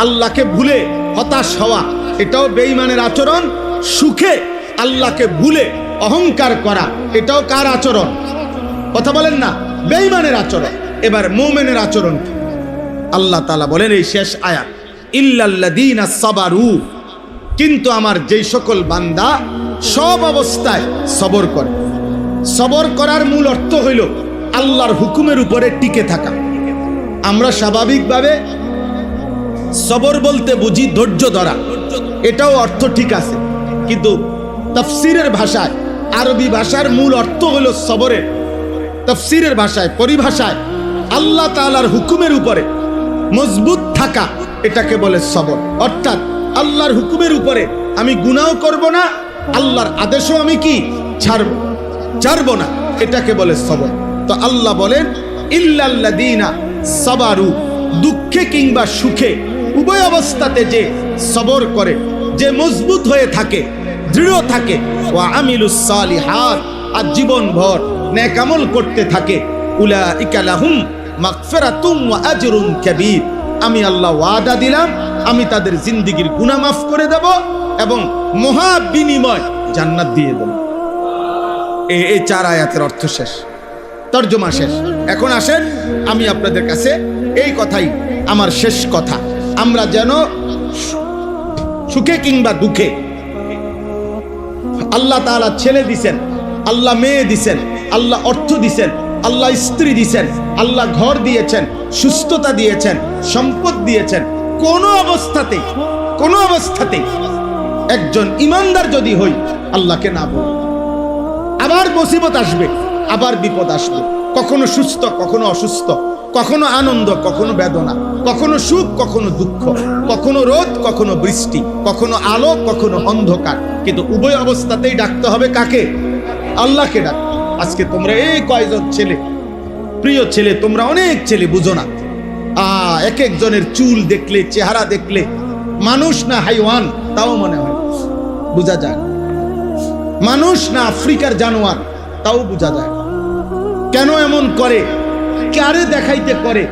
আল্লাহকে ভুলে হতাশ হওয়া এটাও বেঈমানের আচরণ, সুখে আল্লাহকে ভুলে অহংকার করা এটাও কার আচরণ, কথা বলেন না, বেঈমানের আচরণ। এবার মুমিনের আচরণ কি? আল্লাহ তাআলা বলেন এই শেষ আয়াত, ইল্লাল্লাযীনা সাবারু, কিন্তু আমার যেই সকল বান্দা সব অবস্থায় সবর করে। সবর করার মূল অর্থ হইল আল্লাহর হুকুমের উপরে টিকে থাকা। আমরা স্বাভাবিকভাবে সবর বলতে বুঝি ধৈর্য ধরা, এটাও অর্থ ঠিক আছে, কিন্তু তাফসীরের ভাষায়, আরবি ভাষার মূল অর্থ হলো সবরের, তাফসীরের ভাষায়, পরিভাষায় আল্লাহ তাআলার হুকুমের উপরে মজবুত থাকা, এটাকে বলে সবর। অর্থাৎ আল্লাহর হুকুমের উপরে আমি গুনাহও করব না, আল্লাহর আদেশও আমি কি ছাড়ব না, এটাকে বলে সবর। তো আল্লাহ বলেন ইল্লাল্লাযীনা সাবারু, দুঃখে কিংবা সুখে উভয় অবস্থাতে যে সবর করে, যে মজবুত হয়ে থাকে, দৃঢ় থাকে, ওয়া আমিলুস সালিহাত, আর জীবনভর নেক আমল করতে থাকে, উলাইকা লাহুম মাগফিরাতুম ওয়া আজরুন কাবীর, আমি আল্লাহ ওয়াদা দিলাম আমি তাদের জিন্দেগীর গুনাহ মাফ করে দেব এবং মহা বিনিময় জান্নাত দিয়ে দেব। এই 4 আয়াতের অর্থ শেষ, তরজমা শেষ। এখন আসেন আমি আপনাদের কাছে এই কথাই আমার শেষ কথা, আমরা যেন সুখে কিংবা দুঃখে, আল্লাহ তাআলা ছেলে দিছেন, আল্লাহ মেয়ে দিছেন, আল্লাহ অর্থ দিছেন, আল্লাহ স্ত্রী দিছেন, আল্লাহ ঘর দিয়েছেন, সুস্থতা দিয়েছেন, সম্পদ দিয়েছেন, কোনো অবস্থাতে একজন ইমানদার যদি হই আল্লাহকে না বলি, আবার মুসিবত আসবে, আবার বিপদ আসবে, কখনো সুস্থ কখনো অসুস্থ, কখনো আনন্দ কখনো বেদনা, কখনো সুখ কখনো দুঃখ, কখনো রোদ কখনো বৃষ্টি, কখনো আলো কখনো অন্ধকার, কিন্তু উভয় অবস্থাতেই ডাকতে হবে কাকে? আল্লাহকে ডাক। আজকে তোমরা এই কয়জন ছেলে, প্রিয় ছেলে, তোমরা অনেক ছেলে বুঝো না, এক একজনের চুল দেখলে, চেহারা দেখলে মানুষ না হাইওয়ান তাও মনে হয়, বোঝা যায়। মানুষ না আফ্রিকার জানোয়ার তাও বোঝা যায়। কেন এমন করে? কারে দেখাইতে করে?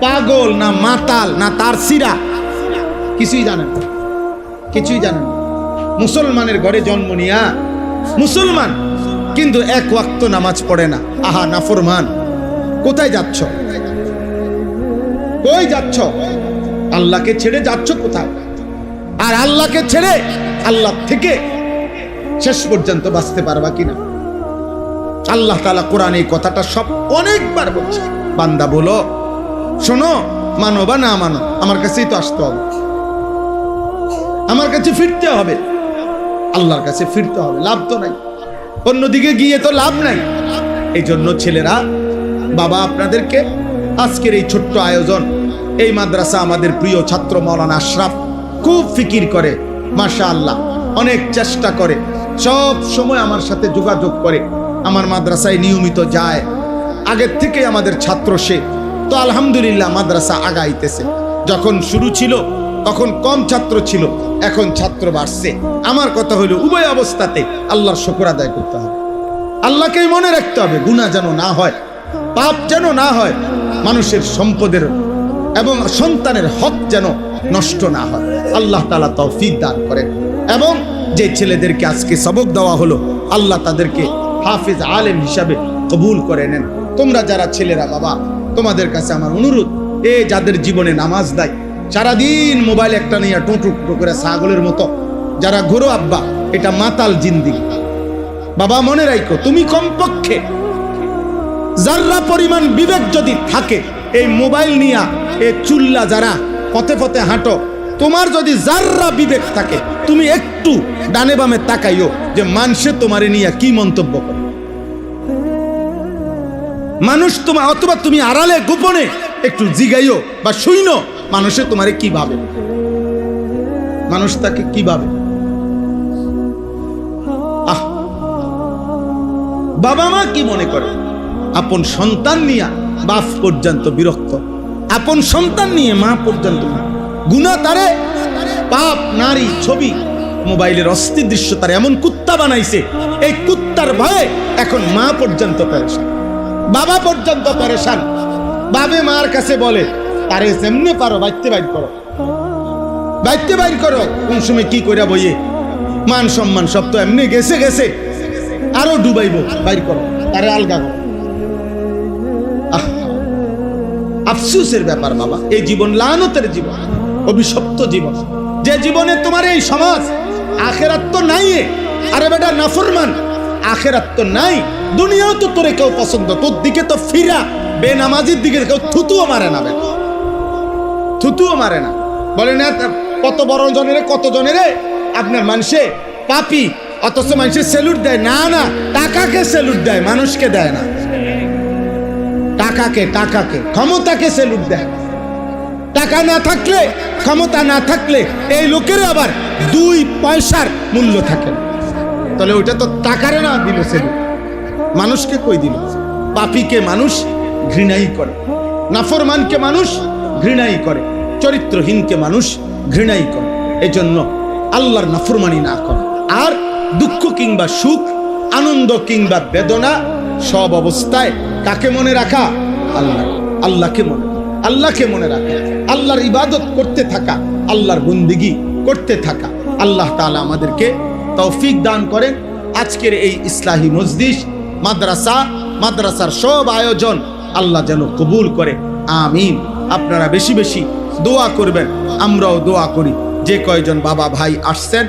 পাগল না মাতাল না তার সিরা? কিছুই জানেন, কিছুই জানেন। মুসলমানের ঘরে জন্ম নিয়া মুসলমান, কিন্তু এক ওয়াক্ত নামাজ পড়ে না। আহা নাফরমান, কোথায় যাচ্ছ? কই যাচ্ছ? আল্লাহকে ছেড়ে যাচ্ছ কোথায়? আর আল্লাহকে ছেড়ে আল্লাহ থেকে শেষ পর্যন্ত বাঁচতে পারবা কিনা? আল্লাহ তাআলা কোরআনে এই কথাটা সব অনেকবার বলছে, বান্দা বলো, শোনো, মানো বা না মানো, আমার কাছেই তো আসতে হবে, আমার কাছে ফিরতে হবে, আল্লাহর কাছে ফিরতে হবে, লাভ তো নাই, অন্যদিকে গিয়ে তো লাভ নাই। এই জন্য ছেলেরা, বাবা আপনাদেরকে আজকের এই ছোট্ট আয়োজন, এই মাদ্রাসা আমাদের প্রিয় ছাত্র মাওলানা আশরাফ খুব ফিকির করে, মাশাআল্লাহ, অনেক চেষ্টা করে, সব সময় আমার সাথে যোগাযোগ করে, আমার মাদ্রাসায় নিয়মিত যায়, আগের থেকে আমাদের ছাত্র সে। তো আলহামদুলিল্লাহ মাদ্রাসা আগাইতেছে। যখন শুরু ছিল তখন কম ছাত্র ছিল, এখন ছাত্র বাড়ছে। আমার কথা হলো উভয় অবস্থাতে আল্লাহর শুকর আদায় করতে হবে, আল্লাহকেই মনে রাখতে হবে, গুনাহ যেন না হয়, পাপ যেন না হয়, মানুষের সম্পদের এবং সন্তানের হক যেন নষ্ট না হয়। আল্লাহ তাআলা তৌফিক দান করেন। এবং যে ছেলেদেরকে আজকে সবক দেওয়া হলো, আল্লাহ তাদেরকে হাফিজ আলেম হিসাবে কবুল করে নেন। তোমরা যারা ছেলেরা, বাবা তোমাদের কাছে আমার অনুরোধ, যাদের জীবনে নামাজ দেয়, সারাদিন মোবাইল একটা নিয়ে টোটো করে ছাগলের মতো যারা ঘোরো, আব্বা এটা মাতাল জিন্দিগি। বাবা মনে রাখো, তুমি কমপক্ষে যারা পরিমাণ বিবেক যদি থাকে, এই মোবাইল নিয়া এই চুল্লা যারা পথে পথে হাঁটো, তোমার যদি যারা বিবেক থাকে, তুমি একটু ডানে বামে তাকাইও যে মানুষে তোমারে নিয়ে কি মন্তব্য করে। মানুষ তোমার, অথবা তুমি আড়ালে গোপনে একটু জিগাইও বা শুইনো, মানুষে তোমারে কি ভাবে, মানুষ তাকে কি ভাবে। বাবা মা কি মনে করে? আপন সন্তান নিয়ে বাপ পর্যন্ত বিরক্ত, আপন সন্তান নিয়ে মা পর্যন্ত গুনাহ তারে, পাপ, নারী, ছবি, মোবাইলের অস্থির দৃশ্য তার এমন কুত্তা বানাইছে, এই কুত্তার ভয়ে এখন মা পর্যন্ত পেরেশান, বাবা পর্যন্ত পেরেশান। বাবে মার কাছে বলে, তারে যেমনে পারো বাইতে বাইর করো, বাইতে বাইর করো, কোন সময় কি কইরা বইয়ে, মান সম্মান সব তো এমনি গেছে গেছে, আরো ডুবাইব, বাইর করো, তারে আলগা করো। আফসোসের ব্যাপার বাবা, এই জীবন লানতের জীবন, অভিশপ্ত জীবন, যে জীবনে তোমার এই সমাজ, আখেরাত তো নাই। আরে বেটা নাফরমান, আখেরাত তো নাই, দুনিয়াও তো তোরে কেউ পছন্দ, তোর দিকে তো ফিরা, বেনামাজির দিকে কেউ থুতুও মারে না, বেটা থুতুও মারে না। বলে না কত বড় জনেরে, কত জনেরে আপনার মানুষে পাপি, অথচ মানুষের স্যালুট দেয় না, না টাকাকে স্যালুট দেয়, মানুষকে দেয় না। টাকাকে, ক্ষমতাকে স্যালুট দেয়। টাকা না থাকলে, ক্ষমতা না থাকলে এই লোকের আবার 2 পয়সার মূল্য থাকে। তাহলে ওইটা তো টাকারে না দিল স্যালুট, মানুষকে কই দিল? পাপীকে মানুষ ঘৃণাই করে, নাফরমানকে মানুষ ঘৃণাই করে, চরিত্রহীনকে মানুষ ঘৃণাই করে। এজন্য আল্লাহর নাফরমানি না করে। আর দুঃখ কিংবা সুখ, আনন্দ কিংবা বেদনা, সব অবস্থায় কাকে মনে রাখা? আল্লাহ। আল্লাহকে মনে রাখা, আল্লাহর ইবাদত করতে থাকা, আল্লাহর বন্দেগী করতে থাকা। আল্লাহ তাআলা আমাদেরকে তৌফিক দান করেন। আজকের এই ইসলাহি মজলিস, মাদ্রাসার সব আয়োজন আল্লাহ যেন কবুল করে, আমিন। আপনারা বেশি বেশি দোয়া করবেন, আমরাও দোয়া করি। যে কয়জন বাবা ভাই আসছেন,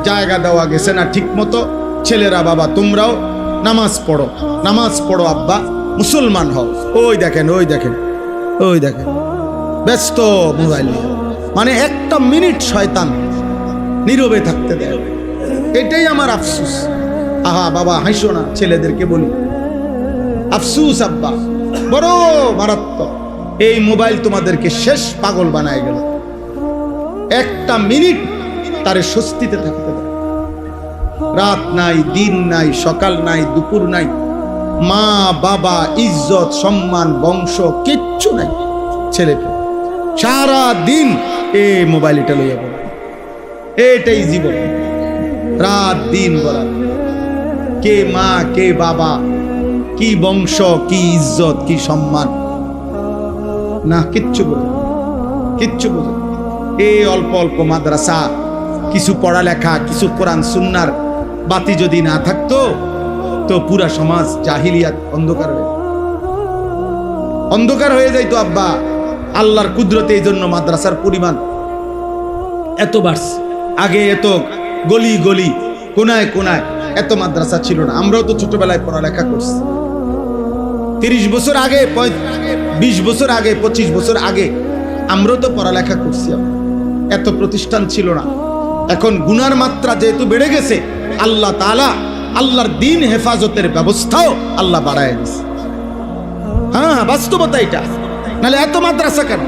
জায়গা দেওয়া গেছে না ঠিক মতো, ছেলেরা বাবা তোমরাও নামাজ পড়ো আব্বা, মুসলমান হও। ওই দেখেন ব্যস্ত মোবাইল নিয়ে, মানে একটা মিনিট শয়তান নীরবে থাকতে দেয়। এটাই আমার আফসোস। আহা বাবা হাসো না, ছেলেদেরকে বলি আফসোস আব্বা, বড় মারাত্মক। এই মোবাইল তোমাদেরকে শেষ পাগল বানায় গেল। একটা মিনিট তারে স্বস্তিতে থাকতে দেয়। রাত নাই, দিন নাই, সকাল নাই, দুপুর নাই, মা বাবা, ইজ্জত সম্মান, বংশ কিচ্ছু নাই। ছেলেকে সারা দিন এই মোবাইলটা লইয়া বলা, এটাই জীবন। রাত দিন বলা, কে মা কে বাবা, কি বংশ, কি ইজ্জত, কি সম্মান, না কিচ্ছু বোঝে। এই অল্প অল্প মাদ্রাসা, কিছু পড়ালেখা, কিছু কোরআন সুন্নাহর বাতি যদি না থাকতো তো পুরা সমাজ জাহিলিয়াত অন্ধকার হয়ে যাইতো আব্বা। আল্লাহর কুদরতে এই জন্য মাদ্রাসার পরিমাণ এত বাড়ছে। আগে এত গলি গলি কোনায় কোনায় এত মাদ্রাসা ছিল না। আমরাও তো ছোটবেলায় পড়ালেখা করছি। 30 বছর আগে, 20 বছর আগে, 25 বছর আগে আমরাও তো পড়ালেখা করছি। এত প্রতিষ্ঠান ছিল না। এখন গুনার মাত্রা যেহেতু বেড়ে গেছে, আল্লাহ তাআলা আল্লাহর দিন হেফাজতের ব্যবস্থাও আল্লাহ বাড়ায় দিয়েছে। হ্যাঁ, বাস্তবতা এটা। নাহলে এত মাদ্রাসা কেন?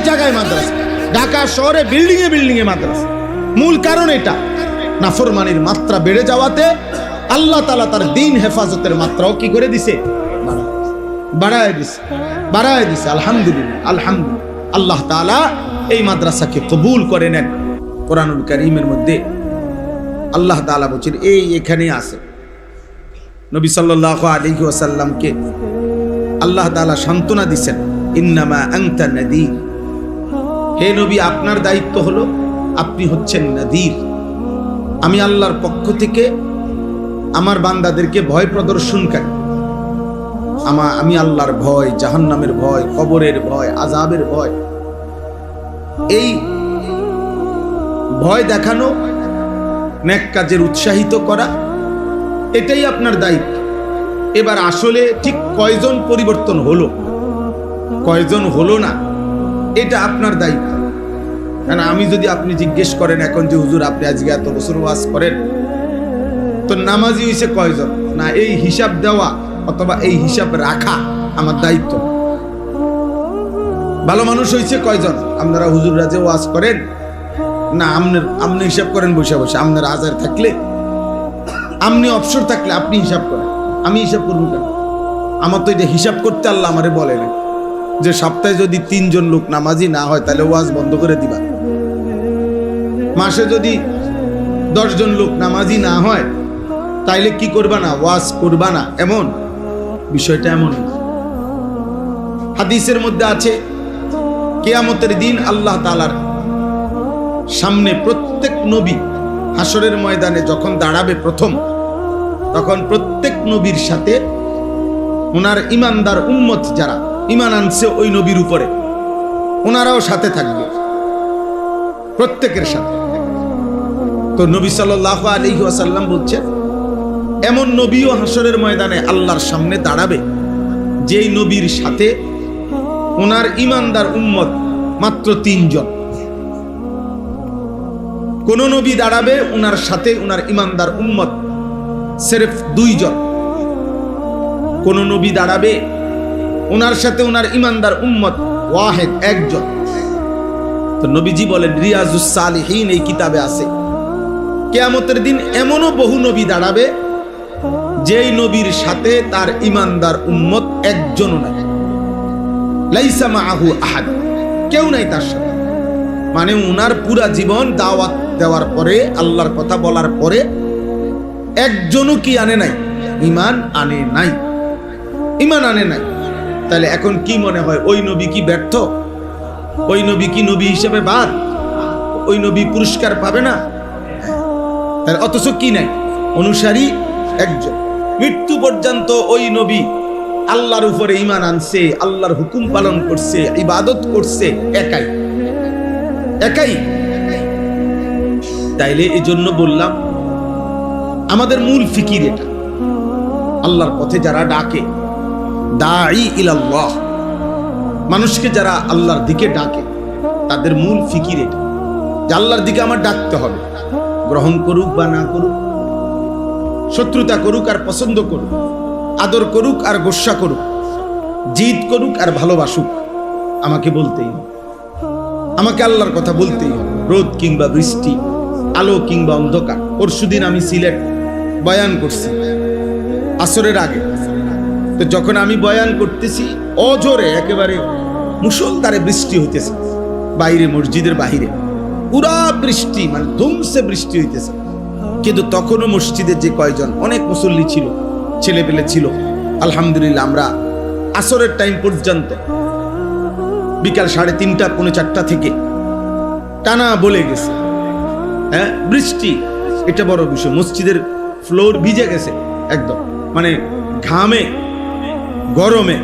জায়গায় মাদ্রাসা, ঢাকা শহরে বিল্ডিং এ মাদ্রাসা। মূল কারণ এটা, নাফরমানির মাত্রা বেড়ে যাওয়াতে আল্লাহ তাআলা তার দিন হেফাজতের মাত্রাও কি করে দিছে? বাড়ায় দিছে। আলহামদুলিল্লাহ। আল্লাহ তাআলা এই মাদ্রাসাকে কবুল করে নেন। কোরআনুল কারীমের মধ্যে আল্লাহ তাআলা বলেন, এখানে আছে নবী সাল্লাল্লাহু আলাইহি ওয়াসাল্লামকে আল্লাহ তাআলা সান্ত্বনা দিবেন, ইন্নামা আনতা নাযীর। হে নবী, আপনার দায়িত্ব হলো আপনি হচ্ছেন নাযীর। আমি আল্লাহর পক্ষ থেকে আমার বান্দাদেরকে ভয় প্রদর্শনকারী। আমি আল্লাহর ভয়, জাহান্নামের ভয়, কবরের ভয়, আযাবের ভয়, এই ভয় দেখানো, নেক কাজের উৎসাহিত করা, এটাই আপনার দায়িত্ব। এবার আসলে ঠিক কয়জন পরিবর্তন হলো, কয়জন হলো না, এটা আপনার দায়িত্ব। কারণ আমি যদি আপনি জিজ্ঞেস করেন এখন যে হুজুর আপনি আজকে এত বছর ওয়াজ করেন, তো নামাজি হইছে কয়জন, না এই হিসাব দেওয়া অথবা এই হিসাব রাখা আমার দায়িত্ব। ভালো মানুষ হইছে কয়জন, আপনারা হুজুররা যে ওয়াজ করেন না, আপনি হিসাব করেন বসে বসে। আপনার আজার থাকলে, আপনি অবসর থাকলে আপনি হিসাব করেন, আমি হিসাব করবো কেন? আমার তো এটা হিসাব করতে আল্লাহ আমারে বলে না যে সপ্তাহে যদি 3 জন লোক নামাজি না হয় তাহলে ওয়াজ বন্ধ করে দিবা। মাসে যদি 10 জন লোক নামাজি না হয় তাইলে কি করবা না? ওয়াজ করবা না। এমন বিষয়টা এমন। হাদিসের মধ্যে আছে, কিয়ামতের দিন আল্লাহ তাআলার সামনে প্রত্যেক নবী হাসরের ময়দানে যখন দাঁড়াবে প্রথম, তখন প্রত্যেক নবীর সাথে ওনার ইমানদার উম্মত যারা ইমান আনছে ওই নবীর উপরে, ওনারাও সাথে থাকবে, প্রত্যেকের সাথে। তো নবী সাল্লাল্লাহু আলাইহি ওয়াসাল্লাম বলছেন, এমন নবীও হাসরের ময়দানে আল্লাহর সামনে দাঁড়াবে যেই নবীর সাথে ওনার ইমানদার উম্মত মাত্র 3 জন। কোন নবী দাঁড়াবে ওনার সাথে ওনার ইমানদার উম্মত সির্ফ 2 জন। কোন নবী দাঁড়াবে ওনার সাথে ওনার ইমানদার উম্মত ওয়াহিদ, 1 জন। তো নবীজি বলেন, রিয়াজুস সালিহিন এই কিতাবে আছে, কিয়ামতের দিন এমনও বহু নবী দাঁড়াবে যেই নবীর সাথে তার ইমানদার উম্মত 1 জনও নাই, লাইসা মাআহু আহাদ, কেউ নাই তার সাথে। মানে উনার পুরা জীবন দাওয়াত দেওয়ার পরে, আল্লাহর কথা বলার পরে একজনও কি আনে নাই? ঈমান আনে নাই, ঈমান আনে নাই। তাহলে এখন কি মনে হয়, ওই নবী কি ব্যর্থ? ওই নবী কি নবী হিসেবে বাদ? ওই নবী পুরস্কার পাবে না? তাহলে অথচ কি নাই? অনুসারী একজন। মৃত্যু পর্যন্ত ওই নবী আল্লাহর উপরে ঈমান আনছে, আল্লাহর হুকুম পালন করছে, ইবাদত করছে একাই একাই। তাইলে এই জন্য বললাম আমাদের মূল ফিকির এটা। আল্লাহর পথে যারা ডাকে, দাঈ ইলাল্লাহ, মানুষকে যারা আল্লাহর দিকে ডাকে, তাদের মূল ফিকির এটা যে আল্লাহর দিকে আমার ডাকতে হবে। গ্রহণ করুক বা না করুক, শত্রুতা করুক আর পছন্দ করুক, আদর করুক আর গোস্বা করুক, জিদ করুক আর ভালোবাসুক, আমাকে বলতেই হবে, আমাকে আল্লাহর কথা বলতেই হবে। রোদ কিংবা বৃষ্টি, আলো কিংবা অন্ধকার। পরশুদিন আমি সিলেট বয়ান করছি আসরের আগে। তো যখন আমি বয়ান করতেছি, অজোরে একেবারে মুষলধারে বৃষ্টি হইতেছে বাইরে, মসজিদের বাহিরে পুরা বৃষ্টি, মানে ধুমসে বৃষ্টি হইতেছে। কিন্তু তখনও মসজিদে যে কয়জন, অনেক মুসল্লি ছিল, ছেলে পেলে ছিল, আলহামদুলিল্লাহ আমরা আসরের টাইম পর্যন্ত, বিকাল 3:30 পৌনে 4টা থেকে টানা বলে গেছে। হ্যাঁ, বৃষ্টি এটা বড় বিষয়। মসজিদের ফ্লোর ভিজে গেছে একদম, মানে ঘামে, গরমে।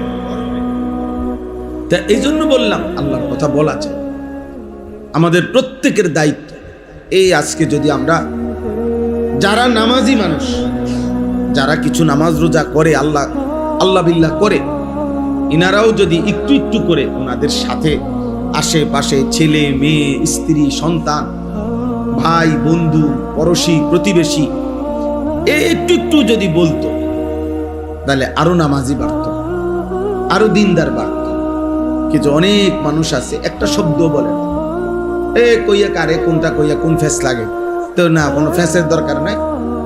তা এই জন্য বললাম আল্লাহর কথা বলা চাই, আমাদের প্রত্যেকের দায়িত্ব। এই আজকে যদি আমরা যারা নামাজি মানুষ, যারা কিছু নামাজ রোজা করে, আল্লাহ বিল্লাহ করে, ইনারাও যদি একটু একটু করে ওনাদের সাথে আশেপাশে ছেলে মেয়ে, স্ত্রী, সন্তান, ভাই, বন্ধু, পড়োশী, প্রতিবেশী একটু একটু যদি বলতো, তাহলে আরো নামাজি বাড়ত, আরো দিনদার বাড়ত। কিন্তু অনেক মানুষ আছে একটা শব্দ বলে না, কইয়া কারে কোনটা কইয়া কোন ফেস লাগে, তো না কোনো ফেসের দরকার নাই,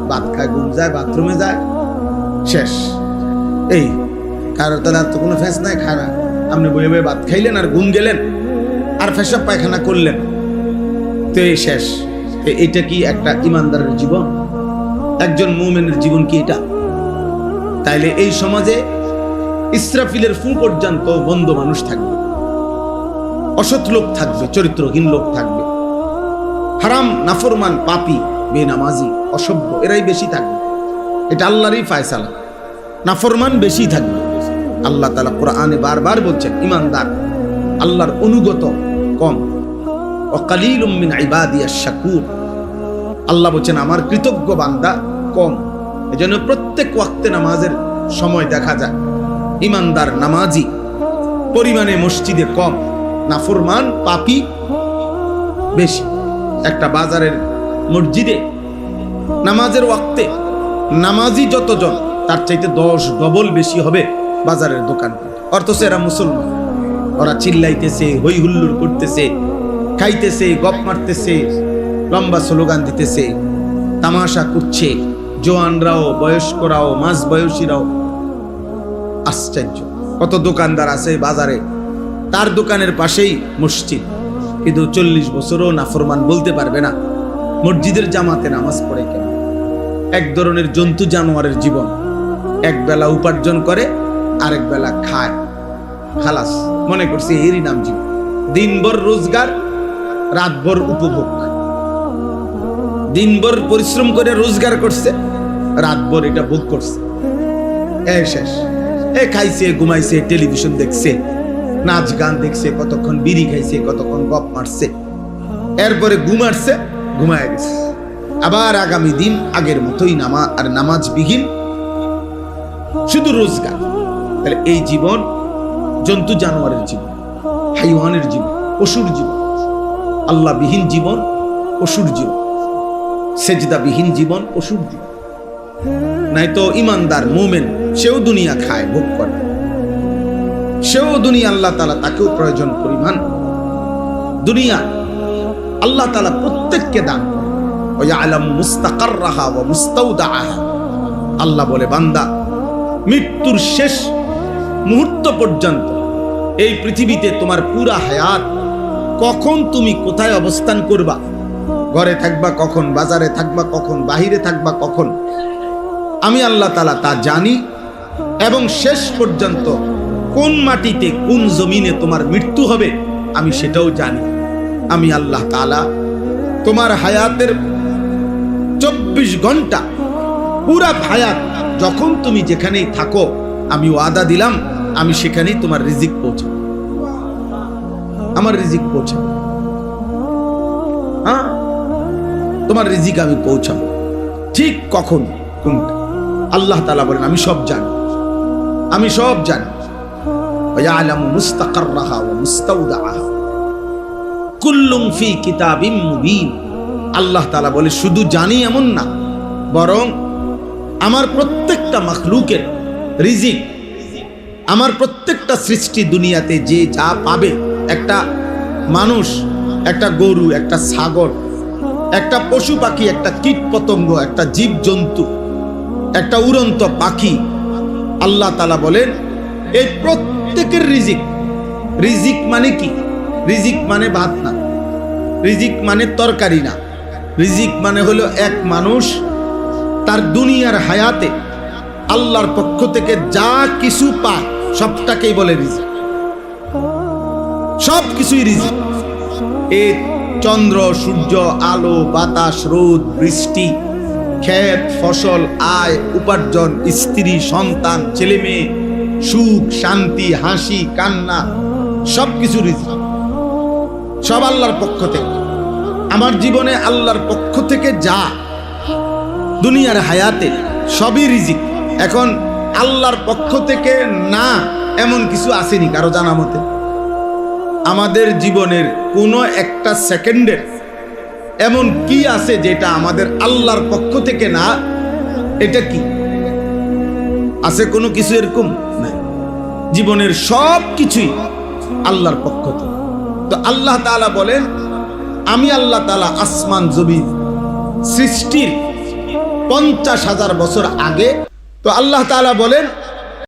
ভাত খায়, ঘুম যায়, বাথরুমে যায়, শেষ। এই কারোর তাহলে আর তো কোনো ফেস নাই, খারা আপনি বয়ে বয়ে ভাত খাইলেন আর ঘুম গেলেন আর পেশাব পায়খানা করলেন, তো এই শেষ। এটা কি একটা ইমানদারের জীবন? একজন মুমিনের জীবন কি এটা? তাইলে এই সমাজে ইসরাফিলের ফু পর্যন্ত বন্ধ মানুষ থাকবে, অসৎ লোক থাকবে, চরিত্রহীন লোক থাকবে, হারাম, নাফরমান, পাপী, বেনামাজি, অসভ্য এরাই বেশি থাকবে। এটা আল্লাহরই ফায়সালা। নাফরমান বেশি থাকবে। আল্লাহ তাআলা কোরআনে বারবার বলছেন ইমানদার, আল্লাহর অনুগত কম। ওয়াকালিলুম মিন ইবাদিয়াশ শাকুর, আল্লাহ বলছেন আমার কৃতজ্ঞ বান্দা কম। এজন্য প্রত্যেক ওয়াক্তে নামাজের সময় দেখা যায় ইমানদার নামাজি পরিমাণে মসজিদে কম, নাফরমান পাপী বেশি। একটা বাজারের মসজিদে নামাজের ওয়াক্তে নামাজি যতজন, তার চাইতে 10 ডবল বেশি হবে বাজারের দোকান। অথচ এরা মুসলমান, ওরা চিল্লাইতেছে, হই হুল্লোড় করতেছে, খাইতেছে, গপ মারতেছে, লম্বা স্লোগান দিতেছে, তামাশা করছে, জোয়ানরাও, বয়স্করাও, মাঝ বয়সীরাও। আশ্চর্য! কত দোকানদার আছে বাজারে, তার দোকানের পাশেই মসজিদ, কিন্তু 40 বছরও নাফরমান বলতে পারবে না মসজিদের জামাতে নামাজ পড়ে কেন। এক ধরনের জন্তু জানোয়ারের জীবন, এক বেলা উপার্জন করে, আরেক বেলা খায়, খালাস, মনে করছে এরই নাম জীবন। দিনভর রোজগার, রাতভর উপভোগ। দিনভর পরিশ্রম করে রোজগার করছে, রাতভর এটা ভোগ করছে, শেষ। খাইছে, ঘুমাইছে, টেলিভিশন দেখছে, নাচ গান দেখছে, কতক্ষণ বিড়ি খাইছে, কতক্ষণ গপ মারছে, এরপরে ঘুমাচ্ছে, ঘুমায় গেছে। আবার আগামী দিন আগের মতোই নামাজ বিহীন, শুধু রোজগার। তাহলে এই জীবন জন্তু জানোয়ারের জীবন, হাইওয়ানের জীবন, পশুর জীবন। আল্লাহ বিহীন জীবন পশুর জীবন, সেজদা বিহীন জীবন পশুর জীবন। নাই তো ইমানদার মুমিন, সেও দুনিয়া খায়, ভোগ করে, সেও দুনিয়া, আল্লাহ তাআলা তাকেও প্রয়োজন পরিমাণ দুনিয়া আল্লাহ তাআলা প্রত্যেককে দান করে। ওয়ায়ালামু মুস্তাকাররাহা ওয়া মুস্তাওদাআহা। আল্লাহ বলে বান্দা মৃত্যুর শেষ মুহূর্ত পর্যন্ত এই পৃথিবীতে তোমার পুরা হায়াত কখন তুমি কোথায় অবস্থান করবা, ঘরে থাকবা কখন, বাজারে থাকবা কখন, বাহিরে থাকবা কখন, আমি আল্লাহ তাআলা তা জানি। এবং শেষ পর্যন্ত কোন মাটিতে কোন জমিনে তোমার মৃত্যু হবে আমি সেটাও জানি। আমি আল্লাহ তাআলা তোমার হায়াতের 24 ঘন্টা পুরা হায়াত যখন তুমি যেখানেই থাকো, আমি ওয়াদা দিলাম আমি সেখানেই তোমার রিজিক পৌঁছাবো, আমার রিজিক পৌঁছাবো। হ্যাঁ, তোমার রিজিক আমি পৌঁছাবো। ঠিক কখন কোনটা আল্লাহ তাআলা বলেন আমি সব জানি, আমি সব জানি। ওয়ায়ালামু মুস্তাকাররাহা ওয়া মুস্তাওদাআহা কুল্লুম ফি কিতাবিম মুবিন। আল্লাহ তাআলা বলে শুধু জানি এমন না, বরং আমার প্রত্যেকটা মাখলুকের রিজিক, আমার প্রত্যেকটা সৃষ্টি দুনিয়াতে যে যা পাবে, একটা মানুষ, একটা গরু, একটা ছাগল, একটা পশু পাখি, একটা কীট পতঙ্গ, একটা জীব জন্তু, একটা উড়ন্ত পাখি, আল্লাহ তাআলা বলেন এই প্রত্যেকের রিজিক। রিজিক মানে কি? রিজিক মানে ভাত না, রিজিক মানে তরকারি না, রিজিক মানে হলো এক মানুষ তার দুনিয়ার হায়াতে আল্লাহর পক্ষ থেকে যা কিছু পায় সবটাকেই বলে রিজিক। সব কিছুই রিজিক। এই চন্দ্র, সূর্য, আলো, বাতাস, রোদ, বৃষ্টি, ক্ষেত, ফসল, আয়, উপার্জন, স্ত্রী, সন্তান, ছেলে মেয়ে, সুখ, শান্তি, হাসি, কান্না, সব কিছু রিজিক, সব আল্লাহর পক্ষ থেকে। আমার জীবনে আল্লাহর পক্ষ থেকে যা দুনিয়ার হায়াতে সবই রিজিক। এখন আল্লাহর পক্ষ থেকে না এমন কিছু আসেনি কারো জানা মতে? আমাদের জীবনের কোনো একটা সেকেন্ডের এমন কি আছে যেটা আমাদের আল্লাহর পক্ষ থেকে না? এটা কি আছে? কোনো কিছু এরকম নাই। জীবনের সব কিছুই আল্লাহর পক্ষ থেকে। তো আল্লাহ তাআলা বলেন আমি আল্লাহ তাআলা আসমান জমিন সৃষ্টির 50,000 বছর আগে, তো আল্লাহ তাআলা বলেন